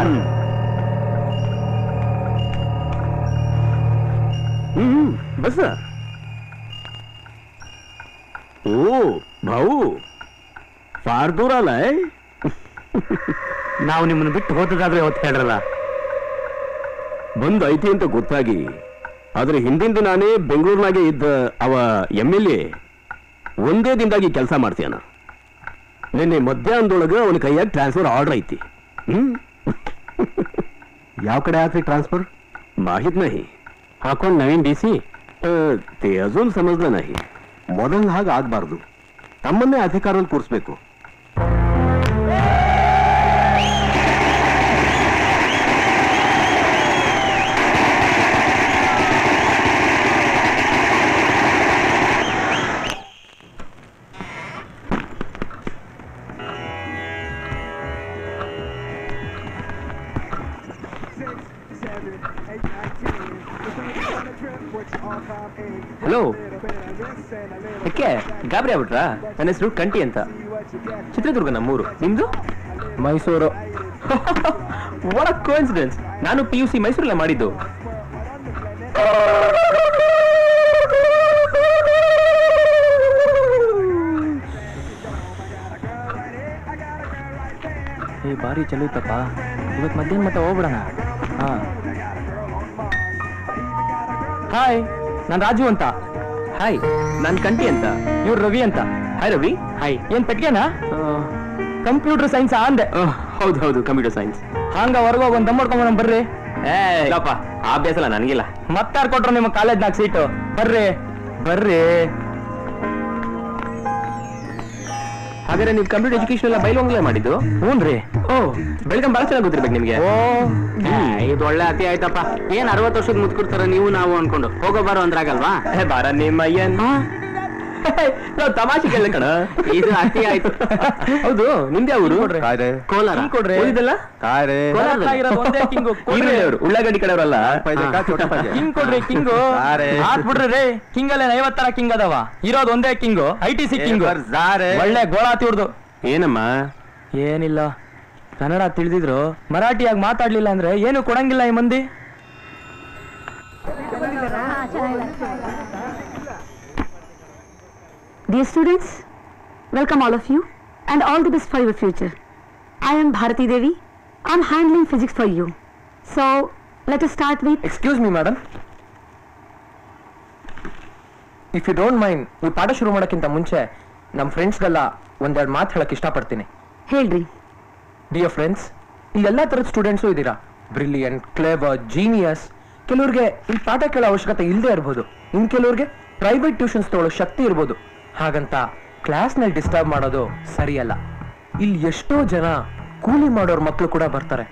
नमस्कार। बस ओ भाऊ फार दूर आलाय ನಾವು ನಿಮ್ಮನ್ನು ಬಿಟ್ಟು ಹೋದದಾದ್ರೆ ಹೊತ್ತು ಹೇಳ್ರಲ್ಲ ಬಂದು ಐತಿ ಅಂತ ಗೊತ್ತಾಗಿ ಆದ್ರೆ ಹಿಂದಿನ ದಿನಾನೇ ಬೆಂಗಳೂರಿನಾಗೆ ಇದ್ದ ಅವ MLA ಒಂದೇ ದಿನದಾಗಿ ಕೆಲಸ ಮಾಡ್ತೀಯನ ನಿನ್ನೆ ಮಧ್ಯಾಹ್ನದೊಳಗೆ ಅವನ ಕೈಯಾಗ ಟ್ರಾನ್ಸ್ಫರ್ ಆರ್ಡರ್ ಐತಿ ಯಾವ ಕಡೆ ಆತ್ರಿ ಟ್ರಾನ್ಸ್ಫರ್ माहित नाही ಹಾಕೊಂಡು ನವೀನ್ DC ते अजून समजलं नाही ಮೊದಲ ಹಾಗೆ ಆಗ್ಬಾರ್ದು ತಮ್ಮನ್ನೇ ಅಧಿಕಾರದಲ್ಲಿ ಕೂರಿಸ್ಬೇಕು ಹಲೋ ಯಾಕೆ ಗಾಬರಿ ಆಗ್ಬಿಟ್ರಾ? ನನ್ನ ಹೆಸರು ಕಂಟಿ ಅಂತ, ಚಿತ್ರದುರ್ಗ ನಮ್ಮೂರು. ನಿಮ್ದು? ಮೈಸೂರು. What a coincidence. ನಾನು PUC ಮೈಸೂರಲ್ಲೇ ಮಾಡಿದ್ದು. ಏ ಬಾರಿ ಚಲೋ ಇತ್ತಪ್ಪ. ಇವತ್ತು ಮಧ್ಯಾಹ್ನ ಮತ್ತೆ ಹೋಗ್ಬಿಡೋಣ. ಹಾ ಹಾಯ್, ನಾನು ರಾಜು ಅಂತ. ಹಾಯ್, ನಾನು ಕಂಟಿ ಅಂತ. ಇವ್ರು ರವಿ ಅಂತ. ಹಾಯ್ ರವಿ. ಹಾಯ್. ಏನ್ ಪೆಟ್ಗೆನಾ? ಕಂಪ್ಯೂಟರ್ ಸೈನ್ಸ್ ಅಂದೆ. ಹೌದು ಹೌದು, ಕಂಪ್ಯೂಟರ್ ಸೈನ್ಸ್. ಹಂಗ ಹೊರಗೆ ಒಂದು ದಮ್ ಮಾಡ್ಕೊಂಡ್ ಬರ್ರಿ. ಏಪ್ಪ ಆ ಅಭ್ಯಾಸ ಇಲ್ಲ ನನಗಿಲ್ಲ. ಮತ್ತಾರು ಕೊಟ್ರು ನಿಮ್ಮ ಕಾಲೇಜ್ನಾಗ ಸೀಟು? ಬರ್ರಿ ಬರ್ರಿ. ಹಾಗಾದ್ರೆ ನೀವು ಕಂಪ್ಯೂಟರ್ ಎಜುಕೇಶನ್ ಎಲ್ಲ ಬೈಲೊಂಗ್ಲೇ ಮಾಡಿದ್ದು? ಹ್ಞೂನ್ರಿ. ಓ, ಬೆಳಗ್ಗೆ ಬಹಳ ಚೆನ್ನಾಗಿ ಗೊತ್ತಿರ್ಬೇಕು ನಿಮ್ಗೆ. ಓ ಇದು ಒಳ್ಳೆ ಅತಿ ಆಯ್ತಪ್ಪ. ಏನ್ 60 ವರ್ಷದ ಮುತ್ಕೊಡ್ತಾರ ನೀವು ನಾವು ಅನ್ಕೊಂಡು ಹೋಗೋ ಬಾರೋ ಅಂದ್ರಾಗಲ್ವಾ? ಬಾರ ನಿಮ್ಮ ಅಯ್ಯನ್ ನಾವು ತಮಾಷೆ ಕೇಳ ಕಣ. ಇದು ಅತಿ ಆಯ್ತು. ಹೌದು, ನಿಮ್ದೇ ಊರು? ಕೋಲಾರ. ಕೊಡ್ರಿ ಇದೆಲ್ಲ ಉಳ್ಳಾಗಡ್ಡಿ ಕಡೆಯವರಲ್ಲ. ಕಿಂಗ್ ಕೊಡ್ರಿ. ಕಿಂಗು ಆತ್ ಬಿಡ್ರಿ ರೇ. ಕಿಂಗ್ ಅಲ್ಲೇ 50 ತರ ಕಿಂಗ್ ಅದಾವ. ಇರೋದು ಒಂದೇ ಕಿಂಗು, ITC ಕಿಂಗ್. ಒಳ್ಳೆ ಗೋಳಾತಿ ಹುಡ್ದು. ಏನಮ್ಮ? ಏನಿಲ್ಲ, ಕನ್ನಡ ತಿಳಿದಿದ್ರು ಮರಾಠಿಯಾಗಿ ಮಾತಾಡ್ಲಿಲ್ಲ ಅಂದ್ರೆ ಏನು ಕೊಡಂಗಿಲ್ಲ ಈ ಮಂದಿ. Dear students, welcome all of you and all the best for your future. I am Bharati Devi. I am handling physics for you. So, let us start with... Excuse me, madam. If you don't mind, ಈ ಪಾಠ ಶುರು ಮಾಡೋಕ್ಕಿಂತ ಮುಂಚೆ ನಮ್ಮ ಫ್ರೆಂಡ್ಸ್ಗೆಲ್ಲ ಒಂದೆರಡು ಮಾತು ಹೇಳಕ್ಕೆ ಇಷ್ಟಪಡ್ತೀನಿ. ಹೇಳ್ರಿ. ಡಿಯರ್ ಫ್ರೆಂಡ್ಸ್, ಇಲ್ಲೆಲ್ಲ ಥರದ ಸ್ಟೂಡೆಂಟ್ಸು ಇದ್ದೀರಾ. Brilliant, clever, genius. ಕೆಲವ್ರಿಗೆ ಇಲ್ಲಿ ಪಾಠ ಕೇಳೋ ಅವಶ್ಯಕತೆ ಇಲ್ಲದೆ ಇರ್ಬೋದು. ಇನ್ನು ಕೆಲವ್ರಿಗೆ ಪ್ರೈವೇಟ್ ಟ್ಯೂಷನ್ಸ್ ತಗೊಳ್ಳೋ ಶಕ್ತಿ ಇರ್ಬೋದು. ಹಾಗಂತ ಕ್ಲಾಸ್ನಲ್ಲಿ ಡಿಸ್ಟರ್ಬ್ ಮಾಡೋದು ಸರಿಯಲ್ಲ. ಇಲ್ಲಿ ಎಷ್ಟೋ ಜನ ಕೂಲಿ ಮಾಡೋರ್ ಮಕ್ಕಳು ಕೂಡ ಬರ್ತಾರೆ.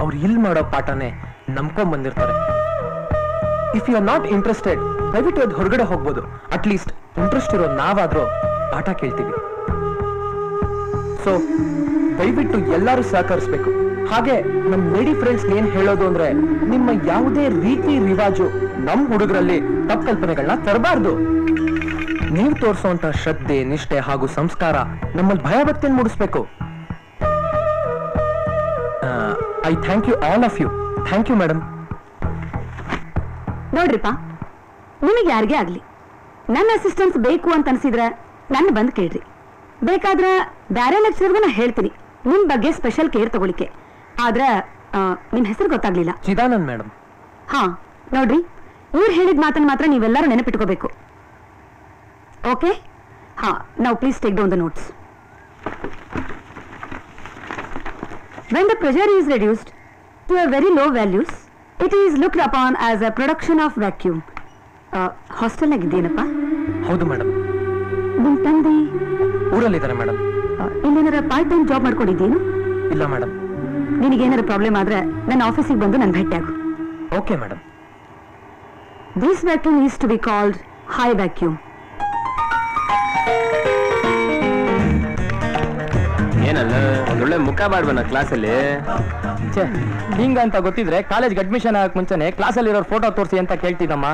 ಅವ್ರು ಇಲ್ಲಿ ಮಾಡೋ ಪಾಠನೇ ನಂಬ್ಕೊಂಡ್ ಬಂದಿರ್ತಾರೆ. If you are not interested, ದಯವಿಟ್ಟು ಅದು ಹೊರಗಡೆ ಹೋಗ್ಬೋದು. ಅಟ್ಲೀಸ್ಟ್ ಇಂಟ್ರೆಸ್ಟ್ ಇರೋ ನಾವಾದ್ರೂ ಪಾಠ ಕೇಳ್ತೀವಿ. ಸೊ ದಯವಿಟ್ಟು ಎಲ್ಲರೂ ಸಹಕರಿಸ್ಬೇಕು. ಹಾಗೆ ನಮ್ಮ ಲೇಡಿ ಫ್ರೆಂಡ್ಸ್ ಏನ್ ಹೇಳೋದು ಅಂದ್ರೆ, ನಿಮ್ಮ ಯಾವುದೇ ರೀತಿ ರಿವಾಜು ನಮ್ಮ ಹುಡುಗರಲ್ಲಿ ತಪ್ಪು ಕಲ್ಪನೆಗಳನ್ನ ತರಬಾರ್ದು. ನೀವು ತೋರಿಸುವಂತ ಶ್ರದ್ಧೆ, ನಿಷ್ಠೆ ಹಾಗೂ ಸಂಸ್ಕಾರ ನಮ್ಮಲ್ಲಿ ಭಯಭಕ್ತಿಯನ್ನು ಮೂಡಿಸ್ಬೇಕು. I thank you all of you. Thank you madam. ನೋಡ್ರಿಪ್ಪ, ನಿಮಗೆ ಯಾರಿಗೇ ಆಗ್ಲಿ ನನ್ನ ಅಸಿಸ್ಟೆನ್ಸ್ ಬೇಕು ಅಂತ ಅನ್ಸಿದ್ರೆ ನನ್ನ ಬಂದು ಕೇಳ್ರಿ. ಬೇಕಾದ್ರೆ ಬೇರೆ ಲೆಕ್ಚರ್ಗೂ ನಾ ಹೇಳ್ತೀನಿ ನಿಮ್ ಬಗ್ಗೆ ಸ್ಪೆಷಲ್ ಕೇರ್ ತಗೊಳಿಕ್ಕೆ. ಆದ್ರೆ ನಿಮ್ ಹೆಸರು ಗೊತ್ತಾಗ್ಲಿಲ್ಲ. ಚಿದಾನಂದ್ ಮೇಡಮ್. ಹಾ ನೋಡ್ರಿ, ಇವ್ರು ಹೇಳಿದ ಮಾತನ್ನ ಮಾತ್ರ ನೀವೆಲ್ಲರೂ ನೆನಪಿಟ್ಕೋಬೇಕು. ಓಕೆ? ಹಾ, now please take down the notes. When the pressure is reduced to a very low values, it is looked upon as a production of vacuum. Hostel ಆಗಿದ್ದೇನಪ್ಪ? ಹೌದು ಮೇಡಮ್. ನಿಮ್ ತಂದೆ ಊರಲ್ಲಿದ್ದಾರೆ ಮೇಡಮ್. ಇಲ್ಲೇನಾರ ಪಾರ್ಟ್ ಟೈಮ್ ಜಾಬ್ ಮಾಡ್ಕೊಂಡಿದ್ದೇನು? ಇಲ್ಲ madam. ನಿನಗೇನಾರ problem ಆದ್ರೆ ನನ್ನ ಆಫೀಸಿಗೆ ಬಂದು ನನ್ನ ಭೇಟಿಯಾಗು. Okay madam. This vacuum is to be called high vacuum. ಏನಲ್ಲ ಒಂದೊಳ್ಳೆ ಮುಖ ಮಾಡ್ಬಣ್ಣ ಕ್ಲಾಸಲ್ಲಿ. ಹಿಂಗಂತ ಗೊತ್ತಿದ್ರೆ ಕಾಲೇಜ್ಗೆ ಅಡ್ಮಿಷನ್ ಆಗಕ್ ಮುಂಚೆನೆ ಕ್ಲಾಸಲ್ಲಿ ಇರೋ ಫೋಟೋ ತೋರಿಸಿ ಅಂತ ಕೇಳ್ತಿದ್ದಮ್ಮ.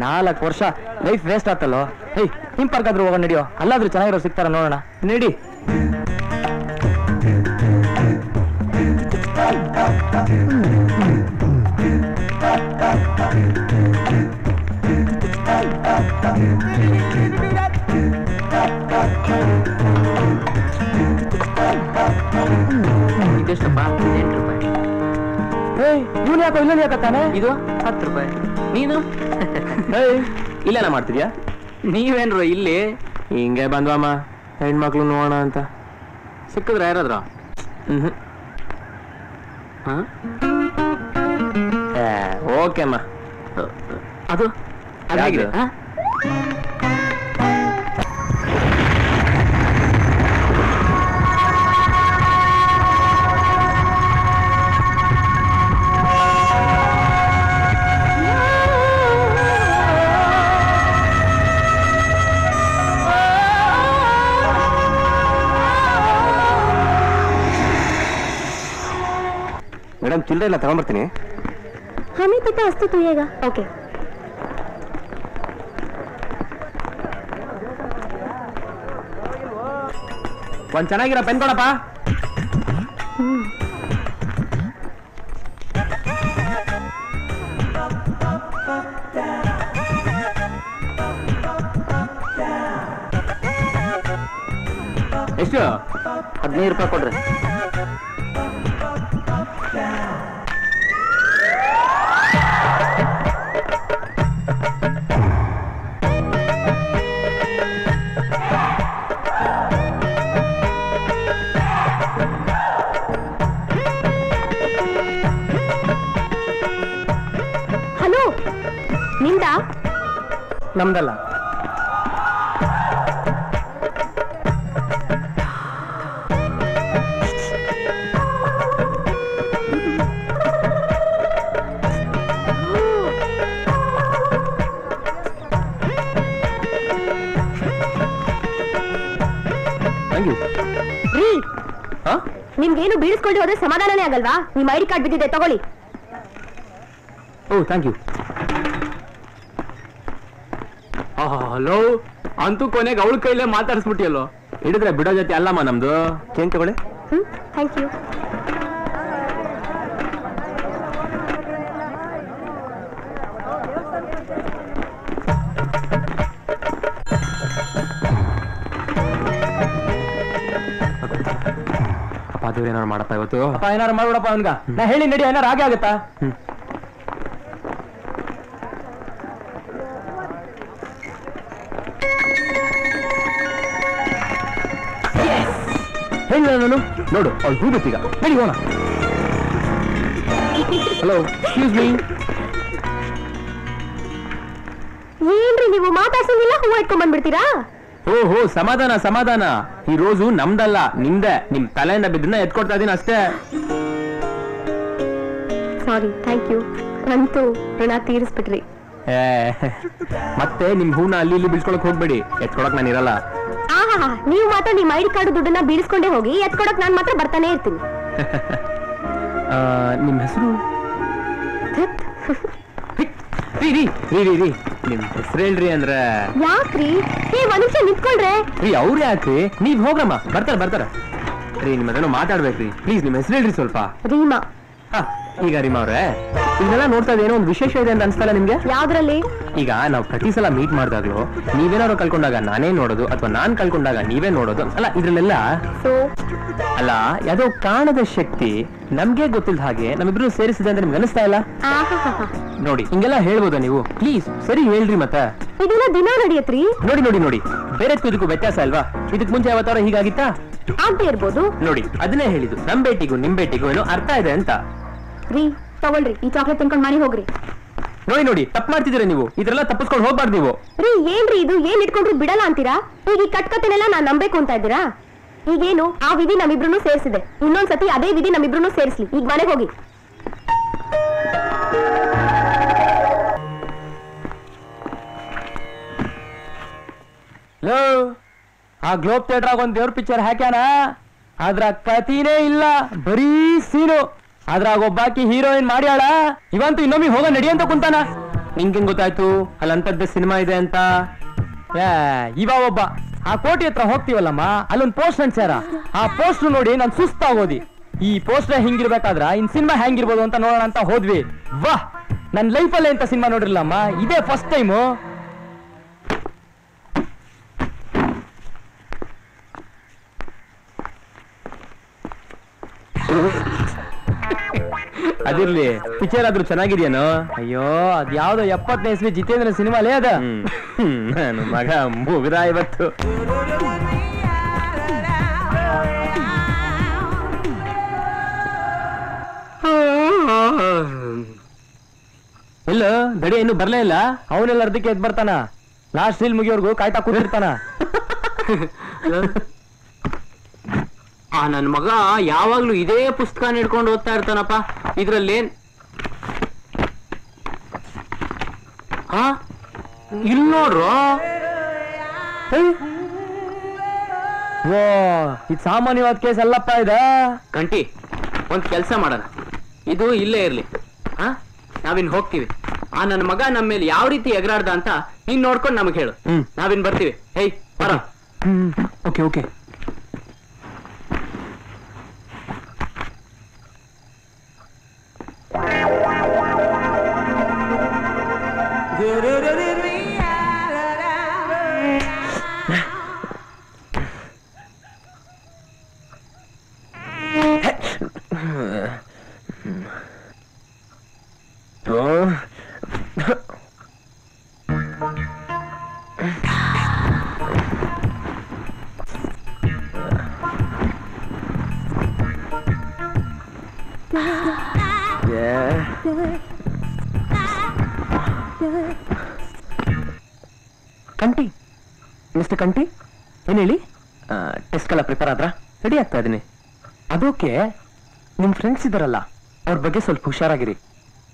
4 ವರ್ಷ ಲೈಫ್ ವೇಸ್ಟ್ ಆತಲ್ಲೋ. ಹೇಯ್, ನಿಮ್ ಪಾರ್ಕಾದ್ರೂ ಹೋಗೋಣ ನಡಿಯೋ. ಅಲ್ಲಾದ್ರೂ ಚೆನ್ನಾಗಿರೋ ಸಿಗ್ತಾರ ನೋಡೋಣ. ನಡಿ. ಇದೆಷ್ಟಪ್ಪ? 8 ರೂಪಾಯಿ. ಇವನು ಯಾಕೋ ಇಲ್ಲ ಯಾಕತ್ತಾನೆ? ಇದು 10 ರೂಪಾಯಿ. ನೀನು ಇಲ್ಲೇನ ಮಾಡ್ತಿದ್ಯಾ? ನೀವೇನ್ರು ಇಲ್ಲಿ? ಹಿಂಗೆ ಬಂದ್ವಮ್ಮ, ಹೆಣ್ಮಕ್ಳು ನೋಡೋಣ ಅಂತ. ಸಿಕ್ಕಿದ್ರೆ ಯಾರಾದ್ರು? ಓಕೆ ಅಮ್ಮ. ಅದು ಅದಾಗಿದೆ. ಮೇಡಮ್ ಚಿಲ್ಲರೆ ಎಲ್ಲ ತಗೊಂಡ್ಬರ್ತೀನಿ. हमें पता अस्तु तुएगा. ओके. ಒಂದ್ ಚೆನ್ನಾಗಿರೋ ಪೆನ್ ಕೊಡಪ್ಪ. ಎಷ್ಟು? 15 ರೂಪಾಯಿ ಕೊಡ್ರಿ. ನಮ್ದಲ್ಲ. ನಿಮ್ಗೇನು ಬೀಳಿಸ್ಕೊಂಡು ಹೋದ್ರೆ ಸಮಾಧಾನನೇ ಆಗಲ್ವಾ? ನಿಮ್ ಐಡಿ ಕಾರ್ಡ್ ಬಿದ್ದಿದೆ, ತಗೊಳ್ಳಿ. ಓ ಥ್ಯಾಂಕ್ ಯು. ಹಲೋ, ಅಂತೂ ಕೊನೆಗೆ ಅವಳ ಕೈಲೇ ಮಾತಾಡಿಸ್ಬಿಟ್ಟಿಯಲ್ಲೋ. ಹಿಡಿದ್ರೆ ಬಿಡೋ ಜೊತೆ ಅಲ್ಲಮ್ಮ ನಮ್ದು. ಚೇಂಜ್ ತಗೊಳ್ಳಿ. Thank you. ಅಪ್ಪ ದೇವ್ರ ಏನಾರು ಮಾಡಪ್ಪ ಇವತ್ತು. ಅಪ್ಪ ಏನಾರು ಮಾಡ್ಬಿಡಪ್ಪ ಅವನ್ಗ. ನಾ ಹೇಳಿ ನಡಿ, ಏನಾರು ಹಾಗೆ ಆಗುತ್ತಾ? ಹೇಳಿಲ್ಲ ನಾನು. ನೋಡು ಅವ್ಳು ಹೂ ಬಿತ್ತೀಗ. ನಡಿ ಹೋಣ. Hello, excuse me. ಏನ್ರಿ ನೀವು ಮಾತಾಡ್ಸಂಗಿಲ್ಲ, ಹೂ ಇಟ್ಕೊಂಡ್ ಬಂದ್ಬಿಡ್ತೀರಾ? ಓಹೋ, ಸಮಾಧಾನ ಸಮಾಧಾನ. ಈ ರೋಸು ನಮ್ದಲ್ಲ, ನಿಮ್ದೆ. ನಿಮ್ ತಲೆಯಿಂದ ಬಿದ್ದನ್ನ ಎತ್ಕೊಡ್ತಾ ಇದೀನಿ ಅಷ್ಟೇ. ಸಾರಿ, ಥ್ಯಾಂಕ್ ಯು. ಅಂತೂ ಋಣ ತೀರಿಸ್ಬಿಟ್ರಿ. ಮತ್ತೆ ನಿಮ್ ಹೂನ ಅಲ್ಲಿ ಇಲ್ಲಿ ಬಿಡ್ಸ್ಕೊಳಕ್ ಹೋಗ್ಬೇಡಿ, ಎತ್ಕೊಳಕ್ ನಾನು ಇರಲ್ಲ. ನೀವು ಮಾತ್ರ ನಿಮ್ ಐಡಿ ಕಾರ್ಡ್ ದುಡ್ಡನ್ನ ಬೀಳಿಸ್ಕೊಂಡೇ ಹೋಗಿ, ಎತ್ಕೊಡಕ್ ನಾನ್ ಮಾತ್ರ ಬರ್ತಾನೆ ಇರ್ತೀನಿ. ನಿಮ್ ಹೆಸರು? ನಿಮ್ ಹೆಸರು ಹೇಳ್ರಿ ಅಂದ್ರೆ. ಯಾಕ್ರಿ? ಒಂದ್ ನಿಮಿಷ ನಿಂತ್ಕೊಳ್ರೆ. ಅವ್ರು ಯಾಕ್ರಿ? ನೀವ್ ಹೋಗ್ರಮ್ಮ, ಬರ್ತಾರ. ರೀ, ನಿಮ್ಮ ಹತ್ರ ಮಾತಾಡ್ಬೇಕ್ರಿ. ಪ್ಲೀಸ್ ನಿಮ್ ಹೆಸರು ಹೇಳ್ರಿ ಸ್ವಲ್ಪ. ರೀಮಾ. ಈಗ ರೀಮಾ ಅವ್ರೆ, ಇದನ್ನೆಲ್ಲ ನೋಡ್ತಾ ಏನೋ ಒಂದು ವಿಶೇಷ ಇದೆ ಅಂತ ಅನ್ಸ್ತಲ್ಲ ನಿಮ್ಗೆ? ಯಾವ್ದ್ರಲ್ಲಿ? ಈಗ ನಾವು ಪ್ರತಿ ಸಲ ಮೀಟ್ ಮಾಡಿದಾಗ್ಲೂ ನೀವೇನಾದ್ರು ಕಳ್ಕೊಂಡಾಗ ನಾನೇ ನೋಡೋದು, ಅಥವಾ ನಾನ್ ಕಳ್ಕೊಂಡಾಗ ನೀವೇ ನೋಡೋದು ಅಲ್ಲ, ಇದ್ರಲ್ಲೆಲ್ಲ ಅಲ್ಲ ಯಾವುದೋ ಕಾಣದ ಶಕ್ತಿ ನಮ್ಗೆ ಗೊತ್ತಿಲ್ದ ಹಾಗೆ ನಮ್ಮಿಬ್ರು ಸೇರಿಸಿದೆ ಅಂತ ನಿಮ್ಗೆ ಅನಿಸ್ತಾ ಇಲ್ಲ? ನೋಡಿ, ಹಿಂಗೆಲ್ಲ ಹೇಳ್ಬೋದಾ ನೀವು? ಪ್ಲೀಸ್ ಸರಿ ಹೇಳ್ರಿ. ಮತ್ತೆ ಇದೆಲ್ಲ ದಿನ ನಡೆಯತ್ರಿ. ನೋಡಿ, ಬೇರೆ ಇದಕ್ಕೂ ವ್ಯತ್ಯಾಸ ಅಲ್ವಾ? ಇದಕ್ ಮುಂಚೆ ಯಾವತ್ತಾರ ಹೀಗಾಗಿತ್ತಾ? ಆಗದೆ ಇರ್ಬೋದು. ನೋಡಿ, ಅದನ್ನೇ ಹೇಳಿದ್ದು, ನಮ್ ಭೇಟಿಗೂ ನಿಮ್ ಭೇಟಿಗೂ ಏನೋ ಅರ್ಥ ಇದೆ ಅಂತ. ರೀ, ತಗೊಳ್ರಿ, ಈ ಚಾಕ್ಲೇಟ್ ತಿನ್ಕೊಂಡ್ ಮನೆ ಹೋಗ್ರಿ. ನೋಡಿ, ತಪ್ಪು ಮಾಡ್ತಿದ್ದೀರಾ ನೀವು. ಇದ್ರೆಲ್ಲ ತಪ್ಪಿಸ್ಕೊಂಡು ಹೋಗ್ಬಾರ್ದು ನೀವು. ರೀ, ಏನ್ರಿ ಇದು? ಏನ್ ಇಟ್ಕೊಂಡ್ರು ಬಿಡಲ್ಲ ಅಂತೀರಾ? ಈಗ ಈ ಕಟ್ಕತೆನೆಲ್ಲ ನಾನ್ ನಂಬೇಕು ಅಂತ ಇದ್ದೀರಾ? ಈಗೇನು ಆ ವಿಧಿ ನಮ್ಮಿಬ್ರು ಸೇರಿಸಿದೆ, ಇನ್ನೊಂದ್ಸತಿ ಅದೇ ವಿಧಿ ನಮ್ಮಿಬ್ರು ಸೇರಿಸ್ಲಿ. ಈಗ ಮನೆಗೆ ಹೋಗಿ. ಆ ಗ್ಲೋಬ್ ಥಿಯೇಟರ್ ಒಂದ್ ದೇವ್ರ ಪಿಕ್ಚರ್ ಹಾಕ್ಯಾನ. ಅದ್ರ ಕತಿನೇ ಇಲ್ಲ, ಬರೀ ಸೀನು. ಅದ್ರಾಗ ಒಬ್ಬಾಕಿ ಹೀರೋಯಿನ್ ಮಾಡ್ಯಾಳ. ಇವಂತೂ ಇನ್ನೊಮ್ಮೆ ಹೋಗ ನಡಿ ಅಂತ ಕುಂತಾನ. ನಿಂಗೆ ಗೊತ್ತಾಯ್ತು ಅಲ್ಲಂತದ್ದೇ ಸಿನಿಮಾ ಇದೆ ಅಂತ? ಇವ ಒಬ್ಬ ಆ ಕೋಟಿ ಹತ್ರ ಹೋಗ್ತೀವಲ್ಲಮ್ಮ, ಅಲ್ಲೊಂದ್ ಪೋಸ್ಟ್ ಅನ್ಸ್ಯಾರ. ಆ ಪೋಸ್ಟ್ ನೋಡಿ ನಾನ್ ಸುಸ್ತಾಗೋದಿ. ಈ ಪೋಸ್ಟರ್ ಹಿಂಗಿರ್ಬೇಕಾದ್ರ ಇನ್ ಸಿನಿಮಾ ಹೆಂಗಿರ್ಬೋದು ಅಂತ ನೋಡೋಣ ಅಂತ ಹೋದ್ವಿ. ವಾಹ್, ನನ್ ಲೈಫಲ್ಲೇ ಅಂತ ಸಿನಿಮಾ ನೋಡಿರ್ಲಮ್ಮ, ಇದೇ ಫಸ್ಟ್ ಟೈಮು. ಅದಿರ್ಲಿ, ಪಿಕ್ಚರ್ ಆದ್ರೂ ಚೆನ್ನಾಗಿದ್ಯಾನೋ? ಅಯ್ಯೋ, ಅದ್ ಯಾವ್ದೋ 70ನೇ ಇಸ್ವಿ ಜಿತೇಂದ್ರ ಸಿನಿಮಾಲೇ ಅದ. ನಾನು ಮಗ ಮುಗ್ದ ಇವತ್ತು. ಇಲ್ಲ ದಡಿ ಇನ್ನು ಬರ್ಲೇ ಇಲ್ಲ. ಅವನೆಲ್ಲ ಅರ್ಧಕ್ಕೆ ಎದ್ ಬರ್ತಾನ. ಲಾಸ್ಟ್ ಸೀಲ್ ಮುಗಿಯೋರ್ಗು ಕಾಯ್ತಾ ಕೂತಿರ್ತಾನ. ನನ್ ಮಗ ಯಾವಾಗ್ಲೂ ಇದೇ ಪುಸ್ತಕ ಹಿಡ್ಕೊಂಡು ಓದ್ತಾ ಇರ್ತಾನಪ್ಪ. ಇದ್ರಲ್ಲೇನ್ ಇಲ್ ನೋಡ್ರು. ಓ, ಇದು ಸಾಮಾನ್ಯವಾದ ಕೇಸ್ ಅಲ್ಲಪ್ಪ ಇದ. ಕಂಟಿ, ಒಂದ್ ಕೆಲ್ಸ ಮಾಡೋಣ, ಇದು ಇಲ್ಲೇ ಇರ್ಲಿ. ನಾವಿನ್ ಹೋಗ್ತೀವಿ. ನನ್ ಮಗ ನಮ್ಮ ಮೇಲೆ ಯಾವ ರೀತಿ ಎಗರಾಡ್ದ ಅಂತ ನೀನ್ ನೋಡ್ಕೊಂಡು ನಮಗ್ ಹೇಳು. ನಾವಿನ್ ಬರ್ತೀವಿ. ಹೇಯ್ ಬರ. Okay okay. Kanti, mister Kanti, ಏನ್ ಹೇಳಿ? ಟೆಸ್ಟ್ಗೆಲ್ಲ ಪ್ರಿಪೇರ್ ಆದ್ರ? ರೆಡಿ ಆಗ್ತಾ ಇದೀನಿ. ಅದಕ್ಕೆ ನಿಮ್ ಫ್ರೆಂಡ್ಸ್ ಇದಾರಲ್ಲ, ಅವ್ರ ಬಗ್ಗೆ ಸ್ವಲ್ಪ ಹುಷಾರಾಗಿರಿ.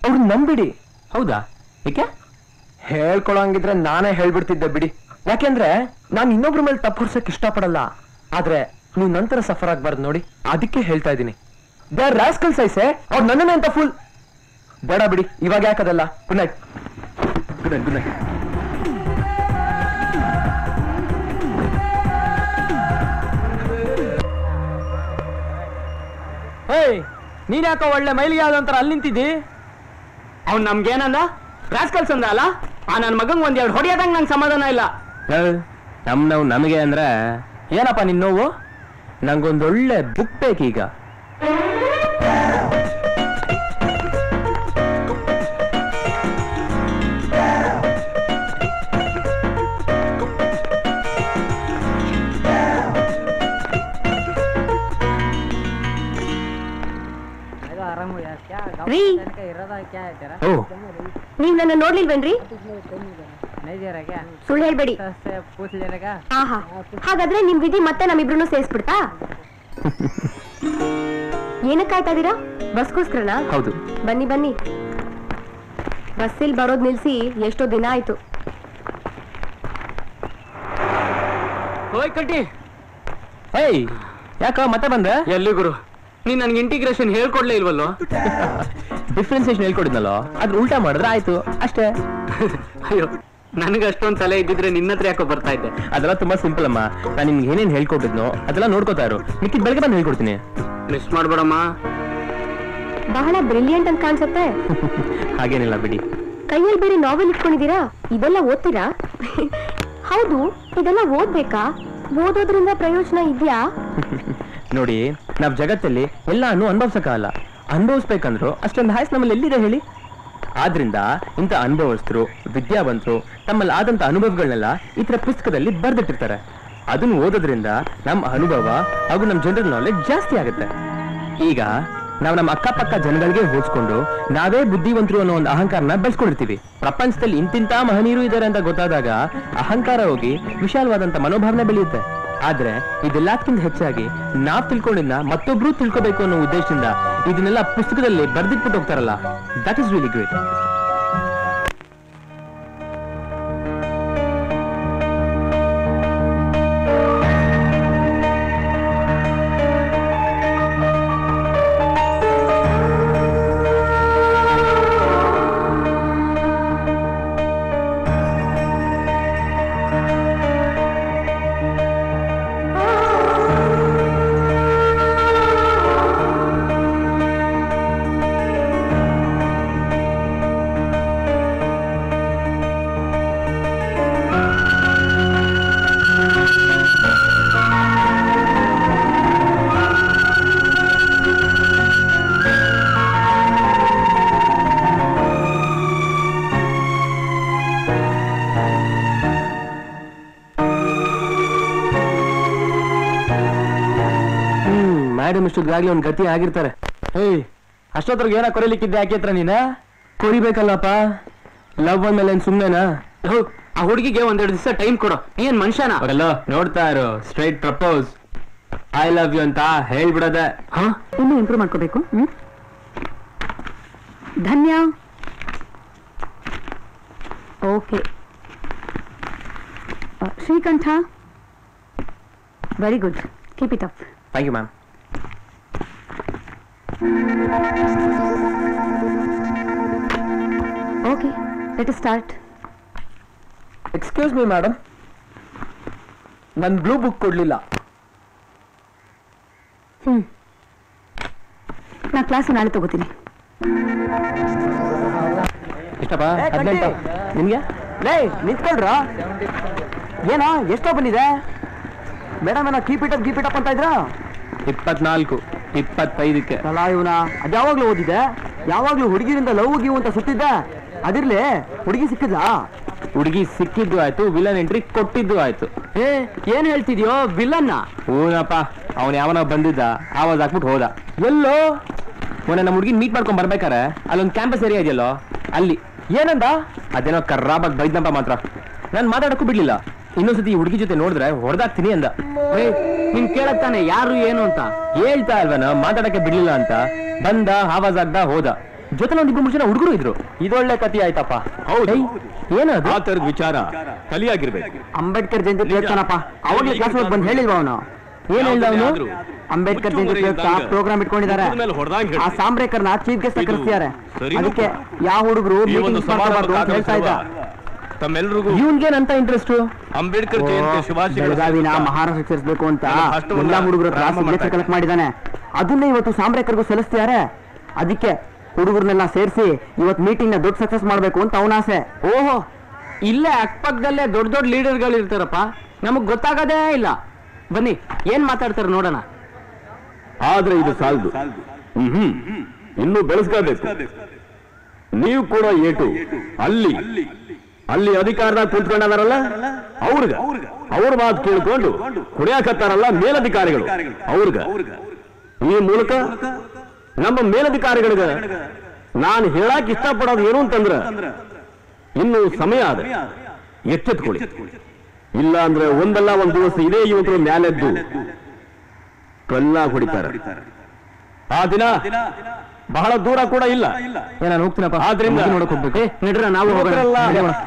ಅವ್ರು ನಂಬಿಡಿ. ಹೌದಾ? ಏಕೆ? ಹೇಳ್ಕೊಳಂಗಿದ್ರೆ ನಾನೇ ಹೇಳ್ಬಿಡ್ತಿದ್ದೆ ಬಿಡಿ. ಯಾಕೆಂದ್ರೆ ನಾನು ಇನ್ನೊಬ್ರ ಮೇಲೆ ತಪ್ಪು ಹೊರ್ಸಕ್ ಇಷ್ಟಪಡಲ್ಲ. ಆದ್ರೆ ನೀವು ನಂತರ ಸಫರ್ ಆಗ್ಬಾರ್ದು ನೋಡಿ, ಅದಕ್ಕೆ ಹೇಳ್ತಾ ಇದ್ದೀನಿ. ದೇ ಆರ್ ರಾಸ್ಕಲ್ಸ್ ಐಸೆ. ಅವ್ರು ನನ್ನನ್ನೇ ಅಂತ ಫುಲ್ ಬೇಡ ಬಿಡಿ. ಇವಾಗ ಯಾಕದಲ್ಲ. Good night. Good night. Good night. ಏಯ್, ನೀನ್ ಯಾಕೋ ಒಳ್ಳೆ ಮೈಲಿಗೆ ಆದಂತರ ಅಲ್ಲಿ ನಿಂತಿದ್ದಿ? ಅವ್ನ್ ನಮ್ಗೇನಂದ? ರಾಸ್ಕಲ್ಸ್ ಅಂದ ಅಲ್ಲ? ನನ್ ಮಗಂಗ್ ಒಂದೆರಡು ಹೊಡಿಯೋದಂಗ್ ನಂಗೆ ಸಮಾಧಾನ ಇಲ್ಲ. ನಾವು ನಮಗೆ ಅಂದ್ರೆ ಏನಪ್ಪ ನಿನ್ ನೋವು? ನಂಗೊಂದೊಳ್ಳೆ ಬುಕ್ ಬೇಕೀಗ. ನೀವ್ ನನ್ನ ನೋಡ್ಲಿಲ್ವೇನ್ರಿ? ಸುಳ್ಳು ಹೇಳ್ಬೇಡಿ. ಆಹಾ, ಹಾಗಾದ್ರೆ ನಿಮ್ ವಿಧಿ ಮತ್ತೆ ನಮ್ಮಿಬ್ರು ಸೇರಿಸ್ಬಿಡ್ತಾ? ಏನಕ್ಕೆ ಕಾಯ್ತಾ ಇದೀರಾ? ಬಸ್ಗೋಸ್ಕರನಾ? ಹೌದು. ಬನ್ನಿ ಬನ್ನಿ. ಬಸ್ಸಿಲ್ ಬರೋದ್ ನಿಲ್ಸಿ ಎಷ್ಟೋ ದಿನ ಆಯ್ತು. ಹೋಯ್ ಕಟ್ಟಿ. ಹೇಯ್, ಯಾಕ ಮತ್ತೆ ಬಂದೆ? ಎಲ್ಲಿ ಗುರು, ನೀನ್ ನನ್ಗೆ ಇಂಟಿಗ್ರೇಷನ್ ಹೇಳ್ಕೊಡ್ಲೇ ಇಲ್ವಲ್ಲೋ? ಡಿಫ್ರೆನ್ಸಿಯೇಷನ್ ಹೇಳ್ಕೊಡಿದ್ನಲ್ಲೋ, ಅದ್ರ ಉಲ್ಟಾ ಮಾಡಿದ್ರೆ ಆಯ್ತು ಅಷ್ಟೇ. ಅಯ್ಯೋ, ನನಗೆ ಅಷ್ಟೊಂದ್ ತಲೆ ಇದ್ದಿದ್ರೆ ನಿನ್ನ ಹತ್ರ ಯಾಕೋ ಬರ್ತಾ ಇದ್ದೆ. ಅದೆಲ್ಲ ತುಂಬಾ ಸಿಂಪಲ್ ಅಮ್ಮ. ನಾನು ನಿಮ್ಗೆ ಏನೇನ್ ಹೇಳ್ಕೊಟ್ಟಿದ್ನೋ ಅದೆಲ್ಲ ನೋಡ್ಕೋತಾ ಇರು. ಮಿಕ್ಕಿದ ಬೆಳಗ್ಗೆ ಬಂದು ಹೇಳ್ಕೊಡ್ತೀನಿ. ಮಿಸ್ ಮಾಡ್ಬೇಡಮ್ಮ. ಬಹಳ ಬ್ರಿಲಿಯಂಟ್ ಅಂತ ಕಾಣಿಸುತ್ತೆ. ಹಾಗೇನಿಲ್ಲ ಬಿಡಿ. ಕೈಯಲ್ಲಿ ಬೇರೆ ನಾವೆಲ್ ಇಟ್ಕೊಂಡಿದ್ದೀರಾ? ಇದೆಲ್ಲ ಓದ್ತೀರಾ? ಹೌದು, ಇದೆಲ್ಲ ಓದ್ಬೇಕಾ? ಓದೋದ್ರಿಂದ ಪ್ರಯೋಜನ ಇದೆಯಾ? ನೋಡಿ, ನಾವ್ ಜಗತ್ತಲ್ಲಿ ಎಲ್ಲಾನು ಅನುಭವಿಸಕ್ಕಾಗಲ್ಲ. ಅನುಭವಿಸ್ಬೇಕಂದ್ರು ಅಷ್ಟೊಂದು ಹಾಯ್ಸ್ ನಮ್ಮಲ್ಲಿ ಎಲ್ಲಿದೆ ಹೇಳಿ? ಆದ್ರಿಂದ ಇಂಥ ಅನುಭವಸ್ಥರು, ವಿದ್ಯಾವಂತರು ತಮ್ಮಲ್ಲಿ ಆದಂತ ಅನುಭವಗಳನ್ನೆಲ್ಲ ಈ ತರ ಪುಸ್ತಕದಲ್ಲಿ ಬರ್ದಿಟ್ಟಿರ್ತಾರೆ. ಅದನ್ನು ಓದೋದ್ರಿಂದ ನಮ್ಮ ಅನುಭವ ಹಾಗೂ ನಮ್ಮ ಜನರಲ್ ನಾಲೆಡ್ಜ್ ಜಾಸ್ತಿ ಆಗುತ್ತೆ. ಈಗ ನಾವು ನಮ್ಮ ಅಕ್ಕಪಕ್ಕ ಜನಗಳಿಗೆ ಹೋಲಿಸ್ಕೊಂಡು ನಾವೇ ಬುದ್ಧಿವಂತರು ಅನ್ನೋ ಒಂದು ಅಹಂಕಾರನ ಬೆಳೆಸ್ಕೊಂಡಿರ್ತೀವಿ. ಪ್ರಪಂಚದಲ್ಲಿ ಇಂತಿಂತ ಮಹನೀಯರು ಇದ್ದಾರೆ ಅಂತ ಗೊತ್ತಾದಾಗ ಅಹಂಕಾರ ಹೋಗಿ ವಿಶಾಲವಾದಂತ ಮನೋಭಾವನೆ ಬೆಳೆಯುತ್ತೆ. ಆದ್ರೆ ಇದೆಲ್ಲಕ್ಕಿಂತ ಹೆಚ್ಚಾಗಿ ನಾವ್ ತಿಳ್ಕೊಂಡಿದ್ದ ಮತ್ತೊಬ್ರು ತಿಳ್ಕೋಬೇಕು ಅನ್ನೋ ಉದ್ದೇಶದಿಂದ ಇದನ್ನೆಲ್ಲ ಪುಸ್ತಕದಲ್ಲಿ ಬರ್ದಿಟ್ಬಿಟ್ಟು ಹೋಗ್ತಾರಲ್ಲ, ದಟ್ ಇಸ್ ರಿಯಲಿ ಗ್ರೇಟ್. ಕೊಡೋಷ್ಟೊತ್ತಿಗಾಗ್ಲಿ ಒಂದ್ ಗತಿ ಆಗಿರ್ತಾರೆ. ಏಯ್, ಅಷ್ಟೊತ್ತಿಗೆ ಏನೋ ಕೊರಿಲಿಕ್ಕಿದ್ದೆ ಹಾಕಿತ್ರ ನೀನ? ಕೊರಿಬೇಕಲ್ಲಪ್ಪ. ಲವ್ ಅಂದ್ಮೇಲೆ ಏನ್ ಸುಮ್ನೆನಾ? ಆ ಹುಡುಗಿಗೆ ಒಂದೆರಡು ದಿವಸ ಟೈಮ್ ಕೊಡು. ಏನ್ ಮನುಷ್ಯನ? ಅವರೆಲ್ಲ ನೋಡ್ತಾ ಇರೋ straight propose I love you ಅಂತ ಹೇಳ್ಬಿಡದೆ. ಇನ್ನೂ ಇಂಪ್ರೂವ್ ಮಾಡ್ಕೋಬೇಕು. Dhanya. Okay. Srikanta, very good, keep it up. Thank you ma'am. Okay, let us start. Excuse me madam, ನನ್ ಬ್ಲೂ ಬುಕ್ ಕೊಡ್ಲಿಲ್ಲ. ನಾ ಕ್ಲಾಸ್ ನಾಳೆ ತಗೋತೀನಿ. ಇಷ್ಟಪ್ಪ 18. ನಿಮ್ಗೆ? ಲೇ ನಿಂತ್ಕೊಳ್ರ. ಏನೋ ಎಷ್ಟೋ ಬಂದಿದೆ ಮೇಡಮ್? ಏನೋ ಕೀಪ್ ಇಟ್ ಅಪ್ ಅಂತ ಇದ್ರ? 24, 25ಕ್ಕೆ. ಅಲ್ಲ ಇವನ ಅದ್ಯಾವಾಗ್ಲೂ ಓದಿದೆ, ಯಾವಾಗ್ಲೂ ಹುಡುಗಿರಿಂದ ಲವ್ ಗಿವ್ ಅಂತ ಸುತ್ತಿದ್ದೆ. ಅದಿರ್ಲಿ, ಹುಡುಗಿ ಸಿಕ್ಕಿದ್ಲಾ? ಹುಡುಗಿ ಸಿಕ್ಕಿದ್ದು ಆಯ್ತು, ವಿಲನ್ ಎಂಟ್ರಿ ಕೊಟ್ಟಿದ್ದು ಆಯ್ತು. ಏನ್ ಹೇಳ್ತಿದ್ಯೋ? ವಿಲನ್ನ? ಹೂನಪ್ಪ, ಅವನ್ ಯಾವನ ಬಂದಿದ್ದ, ಆವಾಜ್ ಹಾಕ್ಬಿಟ್ಟು ಹೋದ. ಎಲ್ಲೋ ಮೊನ್ನೆ ನಮ್ಮ ಹುಡುಗಿ ಮೀಟ್ ಮಾಡ್ಕೊಂಡ್ ಬರ್ಬೇಕಾರೆ ಅಲ್ಲೊಂದು ಕ್ಯಾಂಪಸ್ ಏರಿಯಾ ಇದೆಯಲ್ಲೋ, ಅಲ್ಲಿ ಏನಂದ ಅದೇನೋ ಕರ್ರಾಬಾಗ್ ಬೈದ್ನಪ್ಪ. ಮಾತ್ರ ನಾನು ಮಾತಾಡಕ್ಕೂ ಬಿಡ್ಲಿಲ್ಲ. ಇನ್ನೊಂದ್ಸತಿ ಈ ಹುಡುಗಿ ಜೊತೆ ನೋಡಿದ್ರೆ ಹೊಡೆದಾಕ್ತೀನಿ ಅಂದ. ನಿನ್ ಕೇಳತ್ತಾನೆ ಯಾರು ಏನು ಅಂತ? ಹೇಳ್ತಾ ಇಲ್ವನ ಮಾತಾಡಕ್ಕೆ ಬಿಡ್ಲಿಲ್ಲ ಅಂತ. ಬಂದ, ಆವಾಜ್ ಆಗ್ದ, ಹೋದ. ಜೊತೆ ಒಂದಿಬ್ರು 3 ಜನ ಹುಡುಗರು ಇದ್ರು. ಇದೊಳ್ಳೆ ಕಥೆ ಆಯ್ತಪ್ಪ. ಹೌದು, ಏನದು? ಆ ತರದ ವಿಚಾರ ಕಲಿಯಾಗಿರ್ಬೇಕು. ಅಂಬೇಡ್ಕರ್ ಜಯಂತಿ ಪ್ರಯುಕ್ತನಪ್ಪ. ಅವಾಗಲೇ ಕ್ಲಾಸ್ ಬಂದು ಹೇಳಿಲ್ವ ಅವನು? ಏನ್ ಹೇಳ್ದ ಅವನು? ಅಂಬೇಡ್ಕರ್ ಜಯಂತಿ ಪ್ರಯುಕ್ತ ಪ್ರೋಗ್ರಾಮ್ ಇಟ್ಕೊಂಡಿದ್ದಾರೆ. ಆ ಸಾಂಬ್ರೇಕರ್ನ ಚೀಫ್ ಗೆಸ್ಟ್ ಕರೆಸ್ತಿದ್ದಾರೆ. ಅದಕ್ಕೆ ಯಾವ ಹುಡುಗರು ಹೇಳ್ತಾ ಇದ್ದ. ತಮ್ಮೆಲ್ರಿಗೂ ಇವನ್ಗೇನಂತ ಇಂಟ್ರೆಸ್ಟ್? ಅಂಬೇಡ್ಕರ್ ಜಯಂತಿ ಶುಭಾಶಯಗಳು. ಬೆಳಗಾವಿನ ಮಹಾರಾಷ್ಟ್ರ ಸೇರಿಸಬೇಕು ಅಂತ ಎಲ್ಲಾ ಹುಡುಗರ ಕ್ಲಾಸ್ ಕಲೆಕ್ಟ್ ಮಾಡಿದ್ದಾನೆ. ಅದನ್ನೇ ಇವತ್ತು ಸಾಂಬ್ರೇಕರ್ಗೂ ಸಲ್ಲಿಸ್ತಿದ್ದಾರೆ. ಅದಕ್ಕೆ ಹುಡುಗರನ್ನೆಲ್ಲ ಸೇರಿಸಿ ಇವತ್ತು ಮೀಟಿಂಗ್ ನ ದೊಡ್ಡ ಸಕ್ಸಸ್ ಮಾಡ್ಬೇಕು ಅಂತ ಅವನ ಆಸೆ. ಓಹೋ, ಇಲ್ಲೇ ಅಕ್ಕಪಕ್ಕದಲ್ಲೇ ದೊಡ್ಡ ದೊಡ್ಡ ಲೀಡರ್ಗಳು ಇರ್ತಾರಪ್ಪ, ನಮಗ್ ಗೊತ್ತಾಗದೇ ಇಲ್ಲ. ಬನ್ನಿ, ಏನ್ ಮಾತಾಡ್ತಾರೆ ನೋಡೋಣ. ಆದ್ರೆ ಇದು ಸಾಲದು, ಇನ್ನೂ ಬೆಳೆಸ್ಕೋಬೇಕು. ನೀವು ಕೂಡ ಏಟು ಅಲ್ಲಿ ಅಧಿಕಾರದಾಗ ಕುಳಿತುಕೊಂಡಾರಲ್ಲ ಅವ್ರ ಮಾತು ಕೇಳ್ಕೊಂಡು ಕುಡಿಯಾಕತ್ತಾರಲ್ಲ ಮೇಲಧಿಕಾರಿಗಳು, ಈ ಮೂಲಕ ನಮ್ಮ ಮೇಲಧಿಕಾರಿಗಳಿಗೆ ನಾನು ಹೇಳಕ್ ಇಷ್ಟಪಡೋದು ಏನು ಅಂತಂದ್ರ, ಇನ್ನು ಸಮಯ ಆದ ಎಚ್ಚೆತ್ಕೊಳ್ಳಿ. ಇಲ್ಲ ಅಂದ್ರೆ ಒಂದಲ್ಲ ಒಂದ್ ದಿವಸ ಇದೇ ಯುವಕರು ಮ್ಯಾಲೆದ್ದು ಕಲ್ಲಾಗಿ ಹೊಡಿತಾರೆ. ಆ ದಿನ ಬಹಳ ದೂರ ಕೂಡ ಇಲ್ಲ. ನಾನು ಹೋಗ್ತೀನಪ್ಪ. ಆದ್ರಿಂದ ನಡ್ರ ನಾವು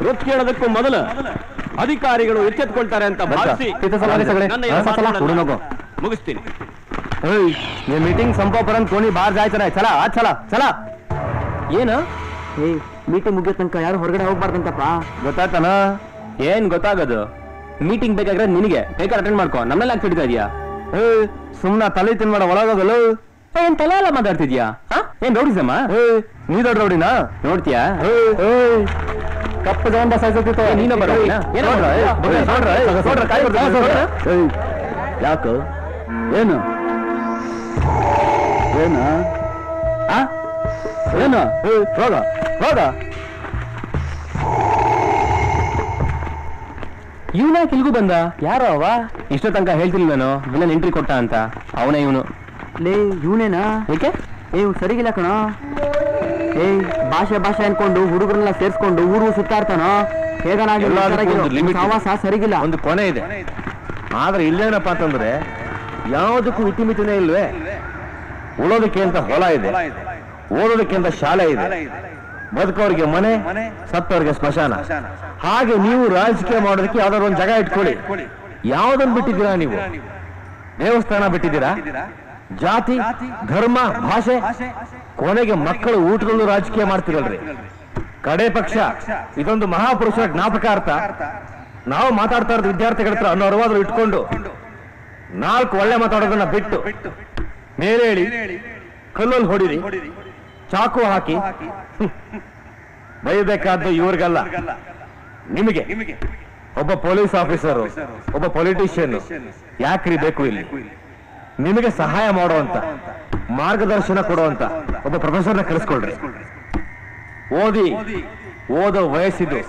ರೊಕ್ಕ ಕೇಳೋದಕ್ಕೂ ಮೊದಲು ಅಧಿಕಾರಿಗಳು ಎಚ್ಚೆತ್ಕೊಳ್ತಾರೆ ಅಂತ ಭಾವಿಸಿ ಮುಗಿಸ್ತೀನಿ. ये मीटिंग संपोपर्यंत कोणी बाहेर जायचं नाही. चला आज चला चला. ಏನು? ಮೀಟಿಂಗ್ ಮುಗಿಯೋ ತನಕ ಯಾರು ಹೊರಗಡೆ ಹೋಗ್ಬಾರ್ದಂತಪ್ಪ. ಗೊತ್ತಾಯ್ತಾನ? ಏನ್ ಗೊತ್ತಾಗೋದು? ಮೀಟಿಂಗ್ ಬೇಕಾದ್ರೆ ನಿನಗೆ ಬೇಕಾದ್ರೆ ಅಟೆಂಡ್ ಮಾಡ್ಕೋ, ನಮ್ಮೆಲ್ಲ ಯಾಕೆ ಹಿಡಿತಾ ಇದೀಯಾ? ಸುಮ್ನ ತಲೆ ತಿನ್ಮಾಡ ಒಳಗೋಗಲ್ಲ. ಏನ್ ತಲೆ ಎಲ್ಲ ಮಾತಾಡ್ತಿದ್ಯಾ? ಏನ್ ರೌಡಿಸಮ್ಮ? ನೀ ದೊಡ್ಡ ರೌಡಿನಾ? ನೋಡ್ತೀಯಾ? ಕಪ್ಪು ಜವಂಡ ಸಾಯ್ಸೋತಿತ್ತು ನೀನ ಬರೋ. ಯಾಕ ಏನು ಏನು ಏನು ಹೋಗ ಹೋಗ. ಇವನ್ಯಾಕೆ ಇಲ್ಗೂ ಬಂದ? ಯಾರೋ ಅವ? ಇಷ್ಟೋ ತನಕ ಹೇಳ್ತಿಲ್ಲ ನಾನು ವಿಲನ್ ಎಂಟ್ರಿ ಕೊಟ್ಟ ಅಂತ. ಅವನೇ ಇವನು. ಲೇ ಇವನೇನಾ? ಏಕೆ? ಸರಿಗಿಲ್ಲ ಕಣ. ಭಾಷೆ ಅನ್ಕೊಂಡು ಹುಡುಗರನ್ನೆಲ್ಲ ಸೇರ್ಸ್ಕೊಂಡು ಊರು ಸುತ್ತಾಡ್ತಾನೋ. ಹೇಗನಾಗಿಲ್ಲ, ಸರಿಗಿಲ್ಲ. ಒಂದು ಕೊನೆ ಇದೆ. ಆದ್ರೆ ಇಲ್ಲೇನಪ್ಪ ಅಂತಂದ್ರೆ ಯಾವುದಕ್ಕೂ ಇತಿಮಿತಿನೇ ಇಲ್ವೇ. ಉಳೋದಕ್ಕೆ ಅಂತ ಹೊಲ ಇದೆ, ಓದೋದಕ್ಕೆ ಅಂತ ಶಾಲೆ ಇದೆ, ಬದುಕೋರಿಗೆ ಮನೆ, ಸತ್ತವರಿಗೆ ಸ್ಮಶಾನ. ಹಾಗೆ ನೀವು ರಾಜಕೀಯ ಮಾಡೋದಕ್ಕೆ ಯಾವ್ದಾದ್ರು ಒಂದು ಜಾಗ ಇಟ್ಕೊಳ್ಳಿ. ಯಾವ್ದನ್ನು ಬಿಟ್ಟಿದ್ದೀರಾ ನೀವು? ದೇವಸ್ಥಾನ ಬಿಟ್ಟಿದ್ದೀರಾ? ಜಾತಿ, ಧರ್ಮ, ಭಾಷೆ, ಕೊನೆಗೆ ಮಕ್ಕಳು ಊಟದಲ್ಲೂ ರಾಜಕೀಯ ಮಾಡ್ತಿರಲ್ರಿ. ಕಡೆ ಪಕ್ಷ ಇದೊಂದು ಮಹಾಪುರುಷರ ಜ್ಞಾಪಕಾರ್ಥ. ನಾವು ಮಾತಾಡ್ತಾ ಇರೋದು ವಿದ್ಯಾರ್ಥಿಗಳ ಹತ್ರ ಅನ್ನೋರವಾದ್ರು ಇಟ್ಕೊಂಡು 4 ಒಳ್ಳೆ ಮಾತಾಡೋದನ್ನ ಬಿಟ್ಟು ಮೇಲೇಳಿ ಕಲ್ಲಲ್ಲಿ ಹೊಡಿರಿ, ಚಾಕು ಹಾಕಿ ಬೈಬೇಕಾದ್ದು ಇವ್ರಿಗಲ್ಲ, ನಿಮಗೆ. ಒಬ್ಬ ಪೊಲೀಸ್ ಆಫೀಸರು, ಒಬ್ಬ ಪೊಲಿಟಿಷಿಯನ್ ಯಾಕ್ರಿ ಬೇಕು ಇಲ್ಲಿ? ನಿಮಗೆ ಸಹಾಯ ಮಾಡುವಂತ, ಮಾರ್ಗದರ್ಶನ ಕೊಡುವಂತ ಒಬ್ಬ ಪ್ರೊಫೆಸರ್ನ ಕರೆಸ್ಕೊಳ್ರಿ. ಓದೋ ವಯಸ್ಸಿದ್ದು,